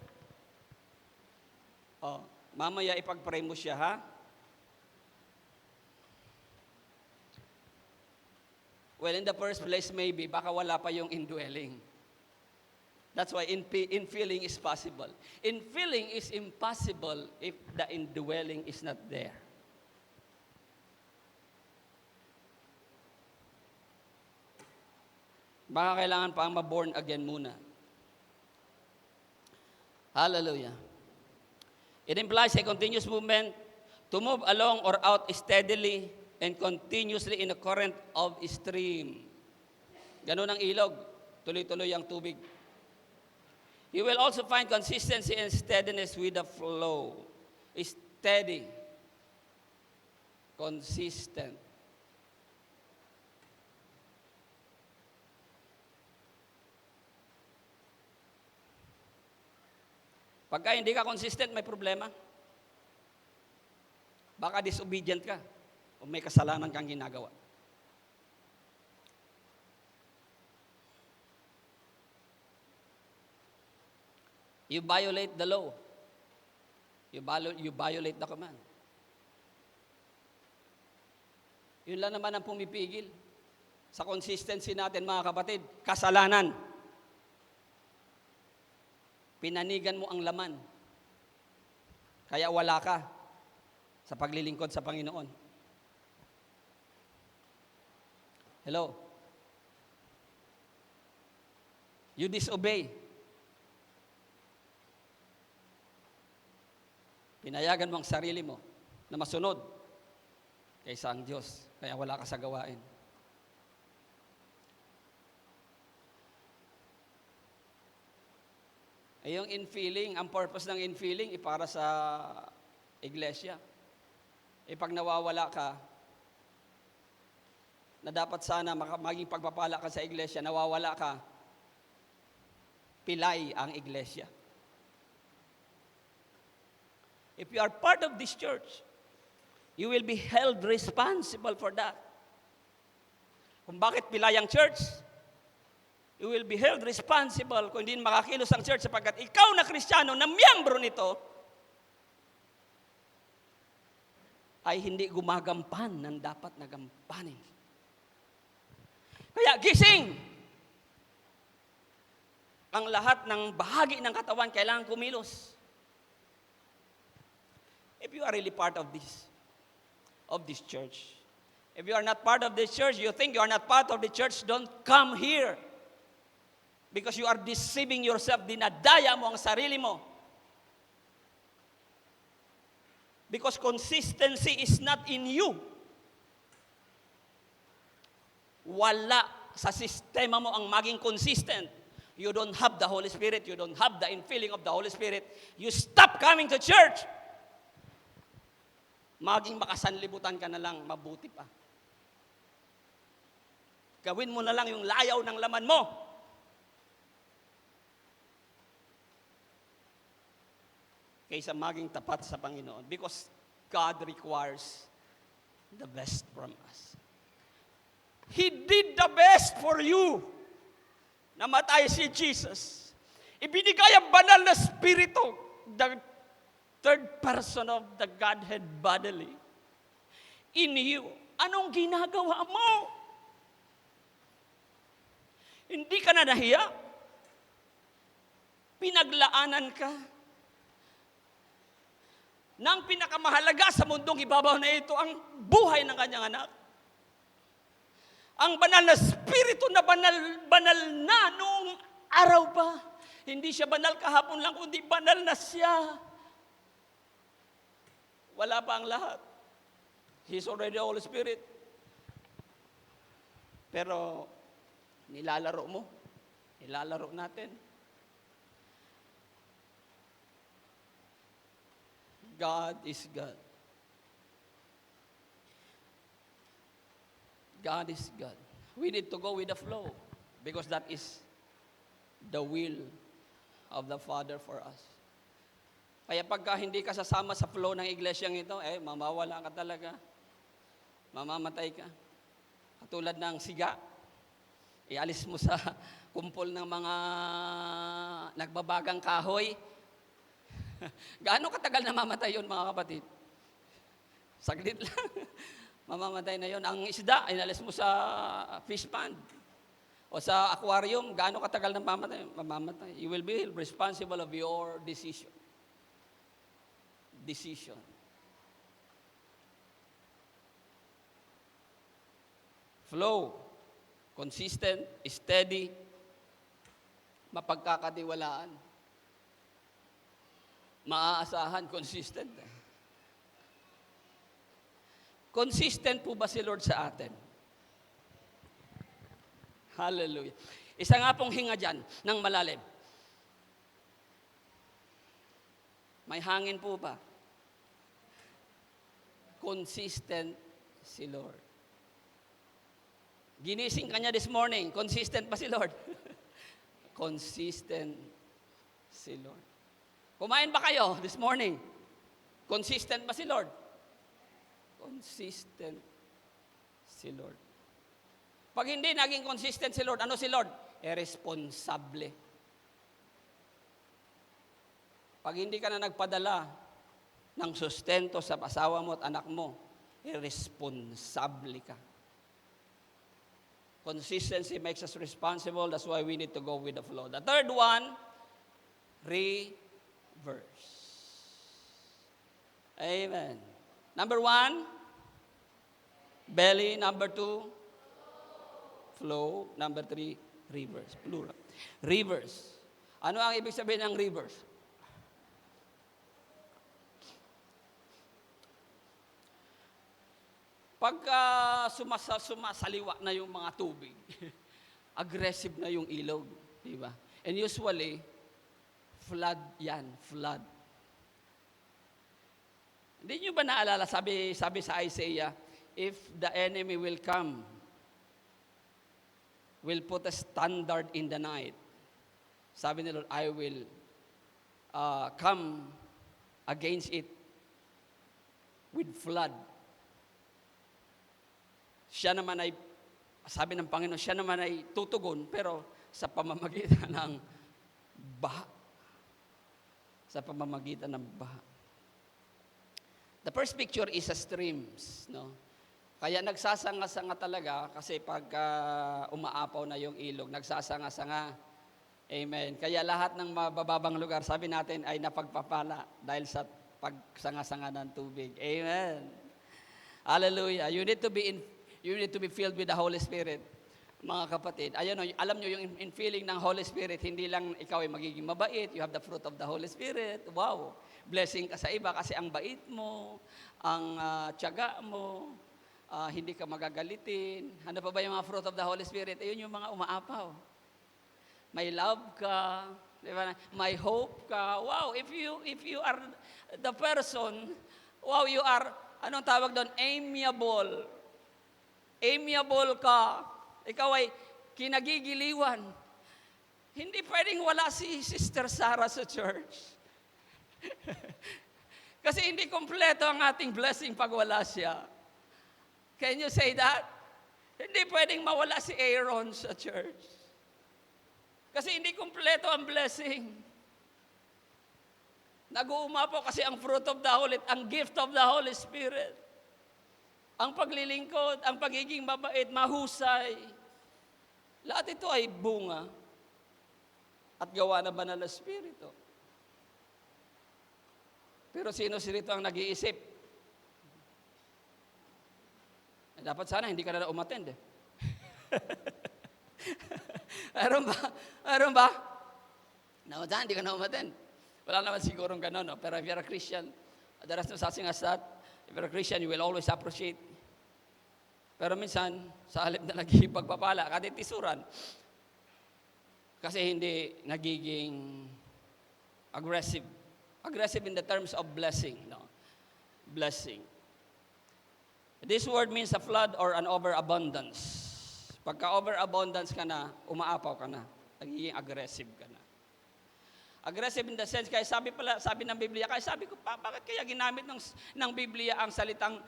Mamaya ipag-pray mo siya, ha? Well, in the first place, maybe, baka wala pa yung indwelling. That's why infilling is possible. Infilling is impossible if the indwelling is not there. Baka kailangan pa ang ma-born again muna. Hallelujah. It implies a continuous movement to move along or out steadily and continuously in a current of a stream. Ganun ang ilog. Tuloy-tuloy ang tubig. You will also find consistency and steadiness with the flow. Steady. Consistent. Pagka hindi ka consistent, may problema. Baka disobedient ka o may kasalanan kang ginagawa. You violate the law. You violate the command. Yun lang naman ang pumipigil. Sa consistency natin, mga kapatid, kasalanan. Pinanigan mo ang laman. Kaya wala ka sa paglilingkod sa Panginoon. Hello? You disobey. Pinayagan mo ang sarili mo na masunod kaysa ang Diyos. Kaya wala ka sa gawain. Ay yung infilling, ang purpose ng infilling para sa iglesia. Pag nawawala ka, na dapat sana maging pagpapala ka sa iglesia, nawawala ka, pilay ang iglesia. If you are part of this church, you will be held responsible for that. Kung bakit pilay ang church, you will be held responsible kung hindi makakilos ang church sapagkat ikaw na Kristiyano na miyembro nito ay hindi gumagampan ng dapat na gampanin. Kaya gising! Ang lahat ng bahagi ng katawan kailangan kumilos. If you are really part of this church. If you are not part of this church, you think you are not part of the church, don't come here. Because you are deceiving yourself, dinadaya mo ang sarili mo. Because consistency is not in you. Wala sa sistema mo ang maging consistent. You don't have the Holy Spirit, you don't have the infilling of the Holy Spirit, you stop coming to church. Maging makasanlibutan ka na lang, mabuti pa. Gawin mo na lang yung layaw ng laman mo. Kaysa maging tapat sa Panginoon. Because God requires the best from us. He did the best for you. Namatay si Jesus. Ibinigay ang banal na Espiritu, the third person of the Godhead bodily, in you. Anong ginagawa mo? Hindi ka na nahiya? Pinaglaanan ka ng pinakamahalaga sa mundong ibabaw na ito, ang buhay ng kanyang anak. Ang banal na Espiritu na banal na noong araw pa. Hindi siya banal kahapon lang, kundi banal na siya. Wala pa ang lahat. He's already the Holy Spirit. Pero, nilalaro mo. Nilalaro natin. God is God. God is God. We need to go with the flow because that is the will of the Father for us. Kaya pagka hindi ka sasama sa flow ng iglesyang ito, mamawala ka talaga. Mamamatay ka. Katulad ng siga. Ialis mo sa kumpol ng mga nagbabagang kahoy. Gaano katagal na mamatay yun, mga kapatid? Saglit lang. Mamamatay na yun. Ang isda, inalis mo sa fish pond o sa aquarium, gaano katagal na mamamatay? You will be responsible of your decision. Flow. Consistent, steady, mapagkakatiwalaan. Maaasahan, consistent. Consistent po ba si Lord sa atin? Hallelujah. Isa nga pong hinga dyan ng malalim. May hangin po ba? Consistent si Lord. Ginising ka niya this morning, consistent pa si Lord? Consistent si Lord. Kumain ba kayo this morning? Consistent ba si Lord? Consistent si Lord. Pag hindi naging consistent si Lord, ano si Lord? Irresponsable. Pag hindi ka na nagpadala ng sustento sa asawa mo at anak mo, irresponsable ka. Consistency makes us responsible. That's why we need to go with the flow. The third one, reverse. Amen. Number 1, belly. Number 2, flow. Number 3, reverse. Plural. Reverse. Ano ang ibig sabihin ng reverse? Pagka sumasaliwa na yung mga tubig, aggressive na yung ilog, di ba? And usually, flood yan, flood. Hindi nyo ba naalala, sabi sa Isaiah, if the enemy will come, will put a standard in the night. Sabi ni Lord, I will come against it with flood. Siya naman ay, sabi ng Panginoon, siya naman ay tutugon, pero sa pamamagitan ng baha. Sa pamamagitan ng baha. The first picture is a streams, no? Kaya nagsasanga-sanga talaga kasi pag umaapaw na yung ilog, nagsasanga-sanga. Amen. Kaya lahat ng mabababang lugar, sabi natin, ay napagpapala dahil sa pagsanga-sanga ng tubig. Amen. Hallelujah. You need to be filled with the Holy Spirit, mga kapatid. Ayun, alam nyo, yung infilling ng Holy Spirit, hindi lang ikaw ay magiging mabait, you have the fruit of the Holy Spirit. Wow! Blessing ka sa iba kasi ang bait mo, ang tiyaga mo, hindi ka magagalitin. Ano pa ba yung mga fruit of the Holy Spirit? Ayun yung mga umaapaw. May love ka, di ba? May hope ka. Wow! If you are the person, wow, you are, anong tawag doon? Amiable. Amiable ka. ikaw ay kinagigiliwan. Hindi pwedeng wala si Sister Sarah sa church. Kasi hindi kompleto ang ating blessing pag wala siya. Can you say that? Hindi pwedeng mawala si Aaron sa church. Kasi hindi kompleto ang blessing. Nag-uuma po kasi ang fruit of the Holy, ang gift of the Holy Spirit. Ang paglilingkod, ang pagiging mabait, mahusay. Lahat ito ay bunga at gawa ng banal na Espiritu. Pero sino rito ang nag-iisip? Dapat sana hindi ka na umattend eh. Meron ba? Meron ba? No, hindi ka na umattend. Wala naman sigurong gano'n, no? Pero if you're a Christian, there is no such thing as that. If you're a Christian, you will always appreciate. Pero minsan, sa halip na nagiging pagpapala, kaditisuran. Kasi hindi nagiging aggressive. Aggressive in the terms of blessing. No? Blessing. This word means a flood or an overabundance. Pagka overabundance ka na, umaapaw ka na. Nagiging aggressive ka na. Aggressive in the sense, kaya sabi ng Biblia, kaya sabi ko, bakit kaya ginamit ng Biblia ang salitang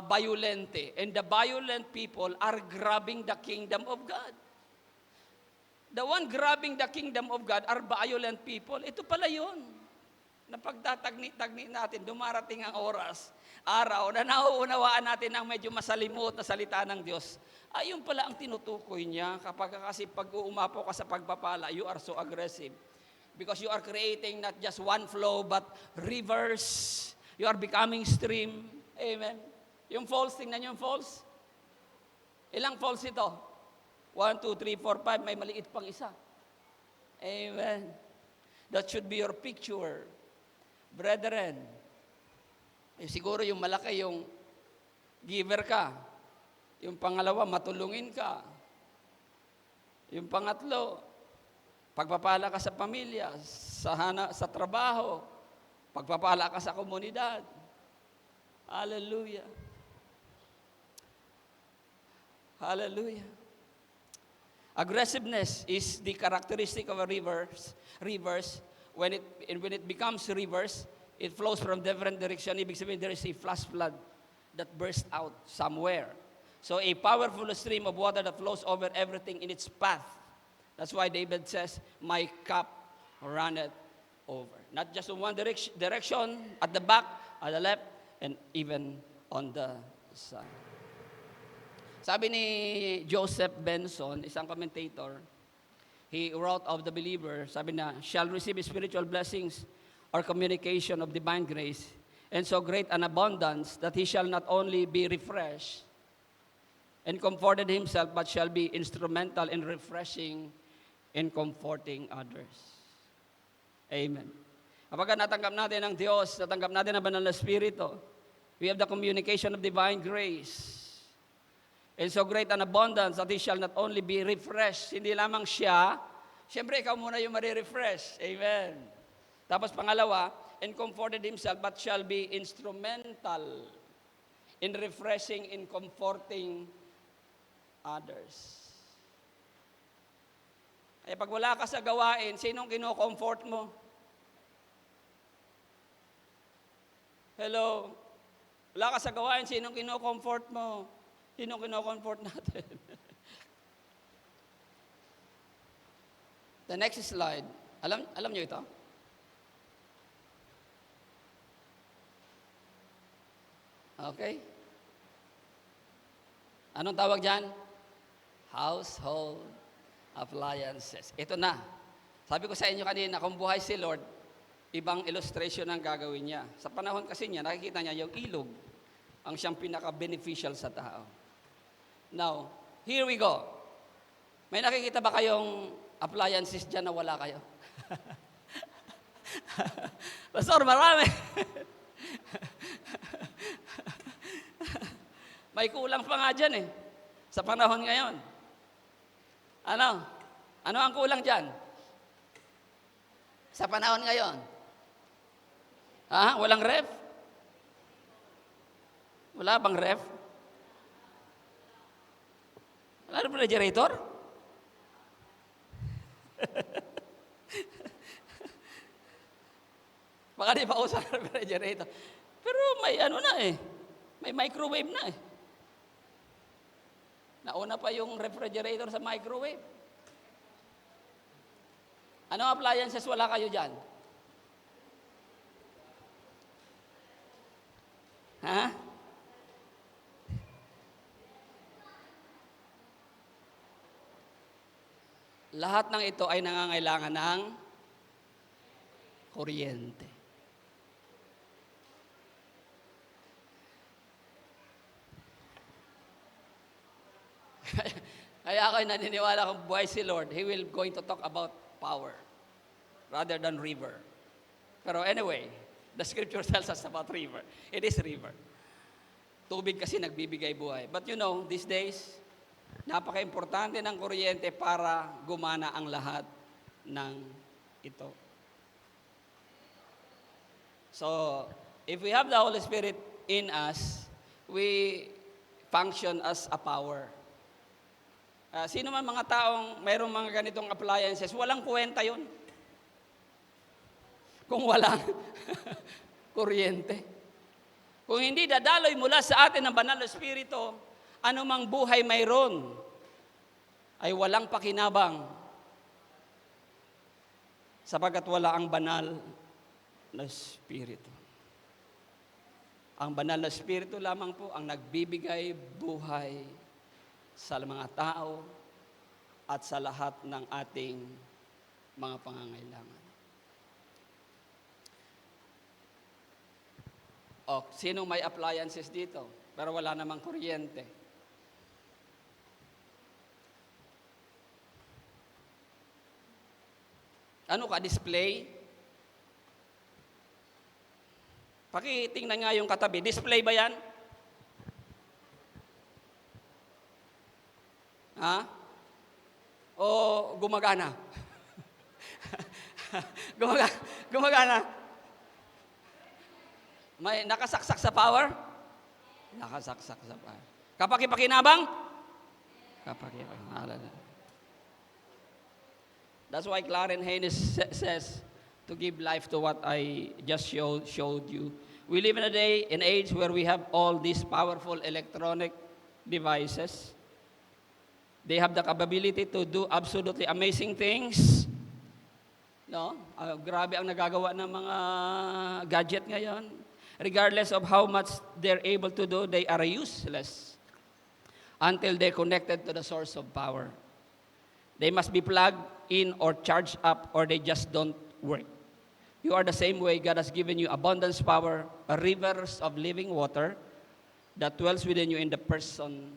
violente? And the violent people are grabbing the kingdom of God. The one grabbing the kingdom of God are violent people. Ito pala yun. Na pagtatagni-tagni natin, dumarating ang oras, araw, na nauunawaan natin ang medyo masalimot na salita ng Diyos. Ayun pala ang tinutukoy niya kapag kasi pag-uumapo ka sa pagpapala, you are so aggressive. Because you are creating not just one flow, but rivers. You are becoming stream. Amen. Yung falls, tingnan yung falls. Ilang falls ito? 1, 2, 3, 4, 5. May maliit pang isa. Amen. That should be your picture. Brethren, siguro yung malaki, yung giver ka. Yung pangalawa, matulungin ka. Yung pangatlo, pagpapala ka sa pamilya, sa trabaho, pagpapala ka sa komunidad. Hallelujah. Hallelujah. Aggressiveness is the characteristic of a rivers. When it becomes rivers, it flows from different direction. Ibig sabihin, there is a flash flood that bursts out somewhere. So a powerful stream of water that flows over everything in its path. That's why David says, my cup runneth over. Not just in one direction, at the back, at the left, and even on the side. Sabi ni Joseph Benson, isang commentator, he wrote of the believer, sabi na, shall receive spiritual blessings or communication of divine grace, and so great an abundance that he shall not only be refreshed and comforted himself, but shall be instrumental in refreshing and comforting others. Amen. Kapag natanggap natin ang Diyos, natanggap natin ang banal na Espiritu, we have the communication of divine grace. And so great an abundance that he shall not only be refreshed, hindi lamang siya, siyempre ikaw muna yung ma-refresh. Amen. Tapos pangalawa, and comforted himself, but shall be instrumental in refreshing, in comforting others. Kaya pag wala ka sa gawain, sinong kino-comfort mo? Hello? Wala ka sa gawain, sinong kino-comfort mo? Sinong kino-comfort natin? The next slide. Alam niyo ito? Okay? Anong tawag dyan? Household appliances. Ito na. Sabi ko sa inyo kanina, kung buhay si Lord, ibang illustration ang gagawin niya. Sa panahon kasi niya, nakikita niya yung ilog ang siyang pinaka-beneficial sa tao. Now, here we go. May nakikita ba kayong appliances dyan na wala kayo? Pastor, marami. May kulang pa nga dyan sa panahon ngayon. Ano? Ano ang kulang dyan? Sa panahon ngayon? Walang ref? Wala bang ref? Wala refrigerator? Baka di pa uso ang refrigerator. Pero may ano na eh. May microwave na eh. Nauna pa yung refrigerator sa microwave. Ano appliances wala kayo dyan? Ha? Lahat ng ito ay nangangailangan ng kuryente. Kaya ako'y naniniwala kung buhay si Lord, He will going to talk about power rather than river. Pero anyway, the scripture tells us about river. It is river. Tubig kasi nagbibigay buhay. But you know, these days, napaka-importante ng kuryente para gumana ang lahat ng ito. So, if we have the Holy Spirit in us, we function as a power. Sino man mga taong mayroong mga ganitong appliances, walang kwenta yun. Kung walang kuryente. Kung hindi dadaloy mula sa atin ng banal na Espiritu, anumang buhay mayroon ay walang pakinabang sapagkat wala ang banal na Espiritu. Ang banal na Espiritu lamang po ang nagbibigay buhay sa mga tao at sa lahat ng ating mga pangangailangan. O, sino may appliances dito? Pero wala namang kuryente. Ano ka, display? Pakitingnan nga yung katabi. Display ba yan? Ha? O gumagana? Gumagana? May nakasaksak sa power? Nakasaksak sa power. Kapaki-pakinabang? Kapaki-pakinabang. That's why Clarence Haynes says to give life to what I just showed you. We live in an age where we have all these powerful electronic devices. They have the capability to do absolutely amazing things. No? Grabe ang nagagawa ng mga gadget ngayon. Regardless of how much they're able to do, they are useless until they're connected to the source of power. They must be plugged in or charged up, or they just don't work. You are the same way. God has given you abundance power, rivers of living water that dwells within you in the person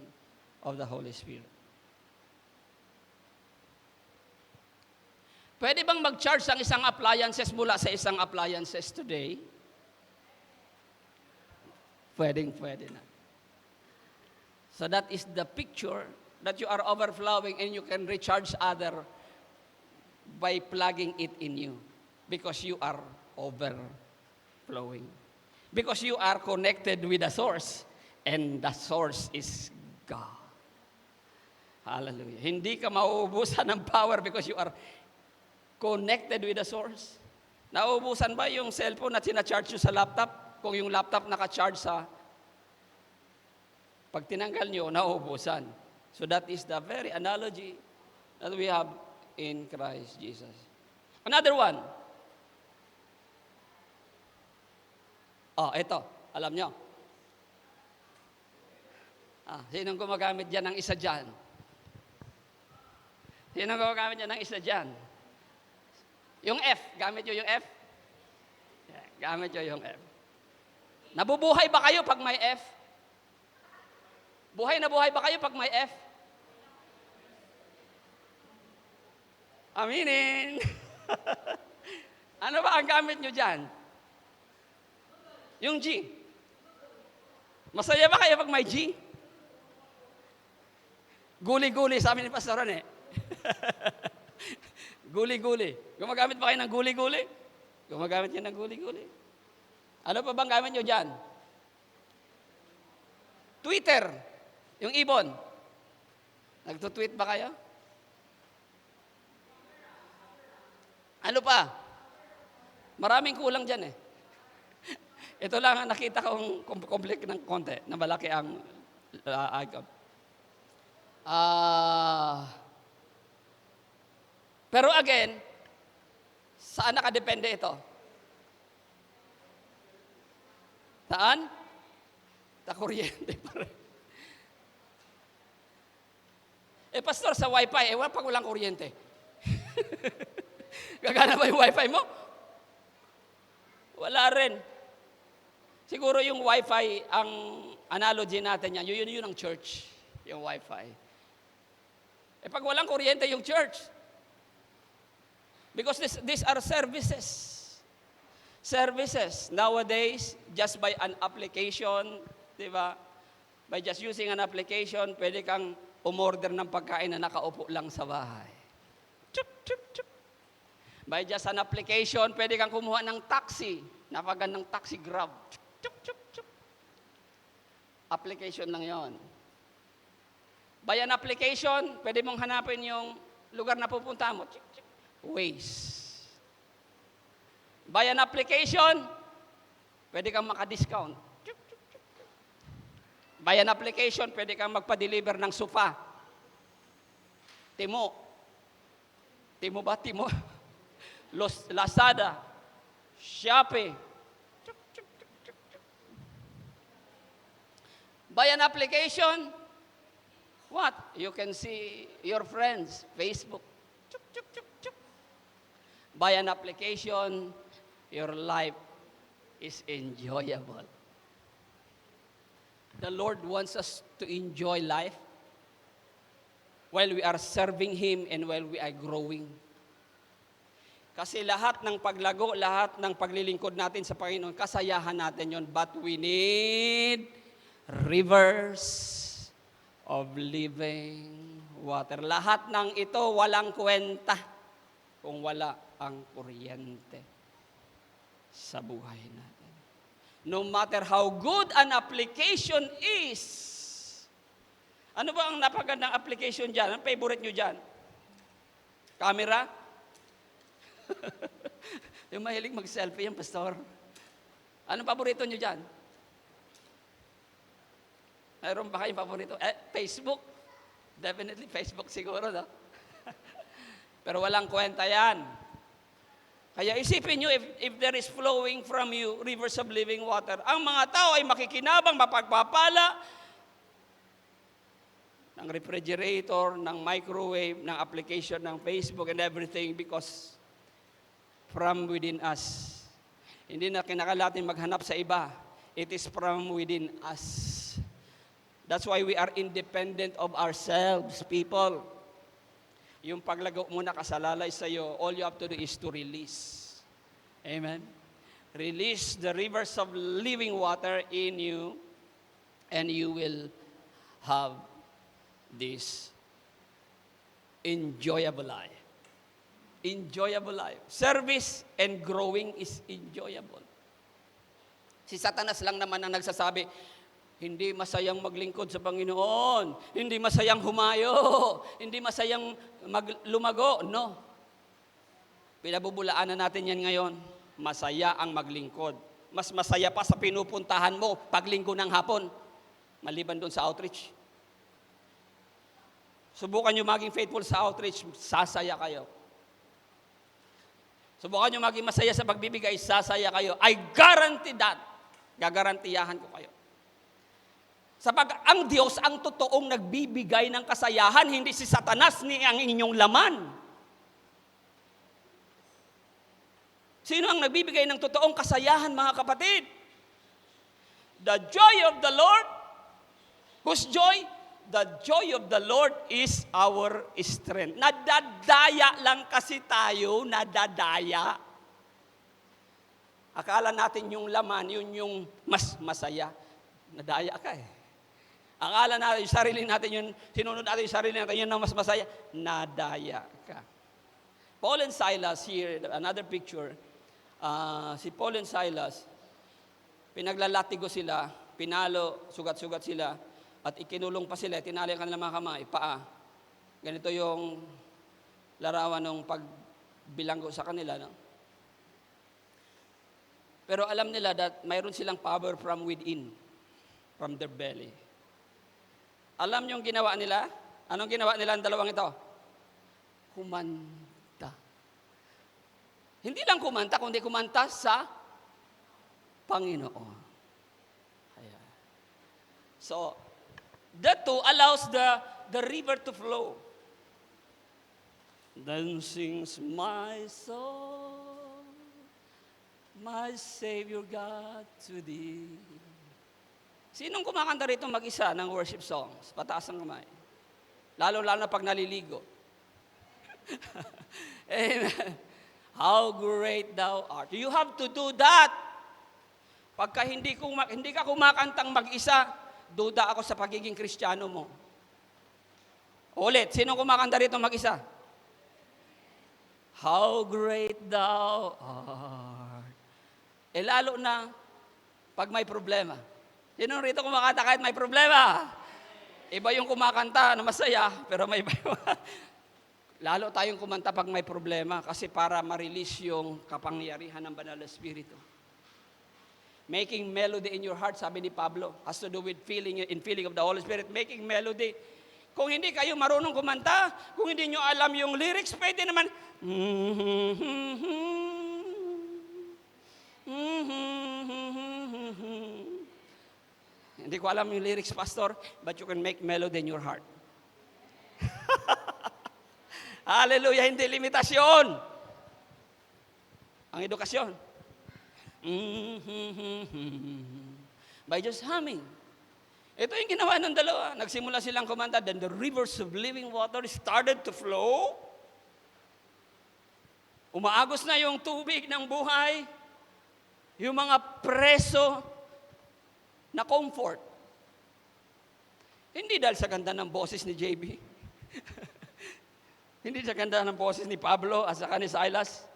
of the Holy Spirit. Pwede bang mag-charge ang isang appliances mula sa isang appliances today? Pwede na. So that is the picture that you are overflowing and you can recharge other by plugging it in you because you are overflowing. Because you are connected with the source and the source is God. Hallelujah. Hindi ka mauubusan ng power because you are connected with the source. Nauubusan ba yung cellphone na sinacharge nyo sa laptop? Kung yung laptop naka-charge sa, pag tinanggal nyo, nauubusan. So that is the very analogy that we have in Christ Jesus. Another one. Ito. Alam nyo. Sinong gumagamit dyan ng isa dyan? Sinong gumagamit dyan ng isa dyan? Yung F. Gamit nyo yung F? Yeah, gamit nyo yung F. Nabubuhay ba kayo pag may F? Buhay na buhay ba kayo pag may F? Aminin. Ano ba ang gamit nyo dyan? Yung G. Masaya ba kayo pag may G? Guli-guli, sabi ni Pastor Ron eh. Guli-guli. Gumagamit ba kayo ng guli-guli? Gumagamit kayo ng guli-guli. Ano pa bang gamit nyo dyan? Twitter. Yung ibon. Nagtutweet ba kayo? Ano pa? Maraming kulang dyan eh. Ito lang ang nakita kong conflict ng konti, na malaki ang icon. Pero again, saan nakadepende ito? Saan? Sa kuryente pa rin. Pastor, sa wifi, wala pag walang kuryente. Gagana ba yung wifi mo? Wala rin. Siguro yung wifi, ang analogy natin yan, yun ang church, yung wifi. Pag walang kuryente yung church, because these are services. Services. Nowadays, just by an application, di ba? By just using an application, pwede kang umorder ng pagkain na nakaupo lang sa bahay. Chup, chup, chup. By just an application, pwede kang kumuha ng taxi, napagan ng taxi Grab. Chup, chup, chup. Application lang yon. By an application, pwede mong hanapin yung lugar na pupunta mo. Chup, chup. Waze. By an application, pwede kang maka-discount. Chup, chup, chup. By an application, pwede kang magpa-deliver ng sofa. Timo. Timo ba? Timo? Lazada. Shopee. By an application, what? You can see your friends, Facebook. Chup, chup, chup, chup. By an application, your life is enjoyable. The Lord wants us to enjoy life while we are serving Him and while we are growing. Kasi lahat ng paglago, lahat ng paglilingkod natin sa Panginoon, kasayahan natin yon. But we need rivers of living water. Lahat ng ito walang kwenta kung wala ang kuryente sa buhay natin. No matter how good an application is. Ano ba ang napagandang application dyan? Ang favorite nyo dyan? Camera? Yung mahilig mag-selfie yan, pastor. Anong paborito nyo dyan? Mayroon ba kayong paborito? Facebook? Definitely Facebook siguro, no? Pero walang kwenta yan. Kaya isipin nyo, if there is flowing from you, rivers of living water, ang mga tao ay makikinabang, mapagpapala ng refrigerator, ng microwave, ng application ng Facebook and everything because from within us. Hindi na kinakailangan maghanap sa iba. It is from within us. That's why we are independent of ourselves, people. Yung paglago mo na kasalalay sa'yo, all you have to do is to release. Amen? Release the rivers of living water in you, and you will have this enjoyable life. Enjoyable life. Service and growing is enjoyable. Si Satanas lang naman ang nagsasabi, hindi masayang maglingkod sa Panginoon. Hindi masayang humayo. Hindi masayang lumago. No. Pinabubulaan na natin yan ngayon. Masaya ang maglingkod. Mas masaya pa sa pinupuntahan mo paglinggo ng hapon. Maliban doon sa outreach. Subukan nyo maging faithful sa outreach, sasaya kayo. Subukan nyo maging masaya sa pagbibigay, sasaya kayo. I guarantee that. Gagarantiyahan ko kayo. Sapagkat ang Diyos ang totoong nagbibigay ng kasayahan, hindi si Satanas ni ang inyong laman. Sino ang nagbibigay ng totoong kasayahan, mga kapatid? The joy of the Lord. Whose joy? The joy of the Lord is our strength. Nadadaya lang kasi tayo, nadadaya. Akala natin yung laman, yun yung mas masaya. Nadaya ka eh. Akala natin, yung sarili natin yun, sinunod natin yung sarili natin, yun ang mas masaya. Nadaya ka. Paul and Silas here, another picture. Si Paul and Silas, pinaglalatigo sila, pinalo, sugat-sugat sila, at ikinulong pa sila, tinali ang kanilang mga kamay, paa. Ganito yung larawan ng pagbilanggo sa kanila. No? Pero alam nila that mayroon silang power from within, from their belly. Alam yung ginawa nila? Anong ginawa nila ang dalawang ito? Kumanta. Hindi lang kumanta, kundi kumanta sa Panginoon. Ayan. So, that too allows the river to flow. Then sings my soul, my Savior God to thee. Sinong kumakanta rito mag-isa ng worship songs? Pataas ang kamay. Lalo-lalo na pag naliligo. Amen. How great thou art. You have to do that. Pagka hindi ka kumakantang mag-isa, duda ako sa pagiging Kristiyano mo. Ulit, sinong kumakanta rito mag-isa? How great thou art. Lalo na pag may problema. Sino rito kumakanta kahit may problema? Iba yung kumakanta na masaya, pero may iba yung lalo tayong kumanta pag may problema kasi para ma-release yung kapangyarihan ng Banal na Espiritu. Making melody in your heart, sabi ni Pablo, has to do with feeling of the Holy Spirit. Making melody. Kung hindi kayo marunong kumanta, kung hindi nyo alam yung lyrics, pwede naman, hindi ko alam yung lyrics, Pastor, but you can make melody in your heart. Hallelujah, hindi limitasyon. Ang edukasyon. By just humming. Ito yung ginawa ng dalawa. Nagsimula silang kumanta, then the rivers of living water started to flow. Umaagos na yung tubig ng buhay. Yung mga preso na comfort. Hindi dahil sa ganda ng boses ni JB. Hindi sa ganda ng boses ni Pablo at saka ni Silas.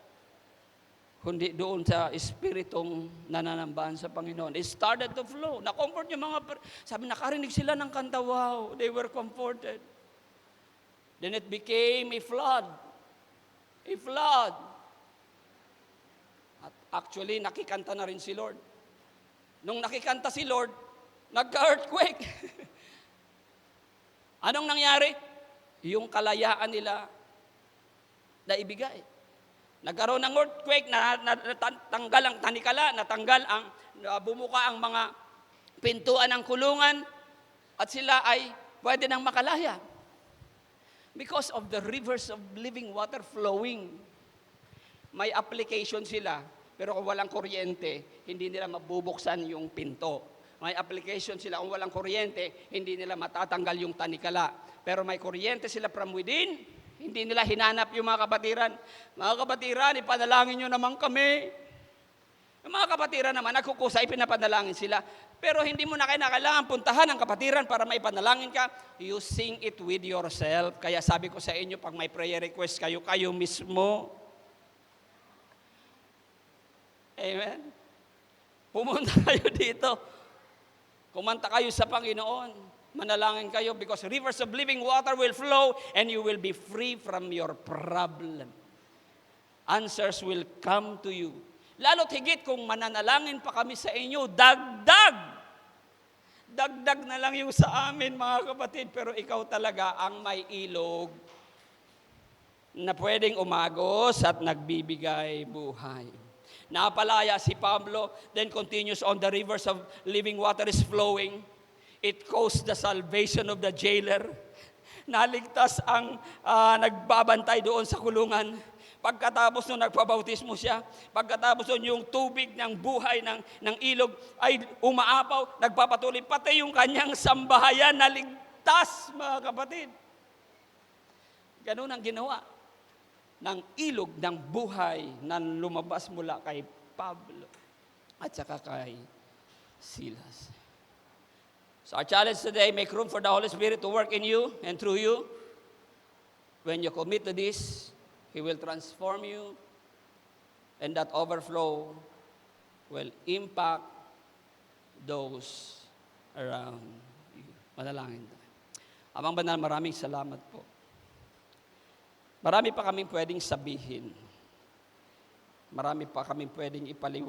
Kundi doon sa espiritong nananambahan sa Panginoon. It started to flow. Na-comfort yung mga, sabi, nakarinig sila ng kanta, wow, they were comforted. Then it became a flood. A flood. At actually, nakikanta na rin si Lord. Nung nakikanta si Lord, nagka-earthquake. Anong nangyari? Yung kalayaan nila na ibigay. Nagkaroon ng earthquake, natanggal ang tanikala, bumuka ang mga pintuan ng kulungan, at sila ay pwede nang makalaya. Because of the rivers of living water flowing. May application sila, pero kung walang kuryente, hindi nila mabubuksan yung pinto. May application sila, kung walang kuryente, hindi nila matatanggal yung tanikala. Pero may kuryente sila from within, hindi nila hinanap yung mga kapatiran. Mga kapatiran, ipanalangin nyo naman kami. Yung mga kapatiran naman, nagkukusa, ipinapanalangin sila. Pero hindi mo na kailangan puntahan ang kapatiran para maipanalangin ka. You sing it with yourself. Kaya sabi ko sa inyo, pag may prayer request kayo, kayo mismo. Amen? Pumunta kayo dito. Kumanta kayo sa Panginoon. Manalangin kayo because rivers of living water will flow and you will be free from your problem. Answers will come to you. Lalo't higit kung mananalangin pa kami sa inyo, dagdag. Dagdag na lang yung sa amin, mga kapatid, pero ikaw talaga ang may ilog na pwedeng umagos at nagbibigay buhay. Napalaya si Pablo, then continues on, the rivers of living water is flowing. It caused the salvation of the jailer. Naligtas ang nagbabantay doon sa kulungan. Pagkatapos nung nagpabautismo siya, pagkatapos nung yung tubig ng buhay ng ilog ay umaapaw, nagpapatuloy, pati yung kanyang sambahayan naligtas, mga kapatid. Ganun ang ginawa ng ilog ng buhay na lumabas mula kay Pablo at saka kay Silas. So our challenge today, make room for the Holy Spirit to work in you and through you. When you commit to this, He will transform you, and that overflow will impact those around you. Manalangin tayo. Amang Banal, maraming salamat po Marami pa kaming pwedeng sabihin. Marami pa kaming pwedeng ipaliwanag.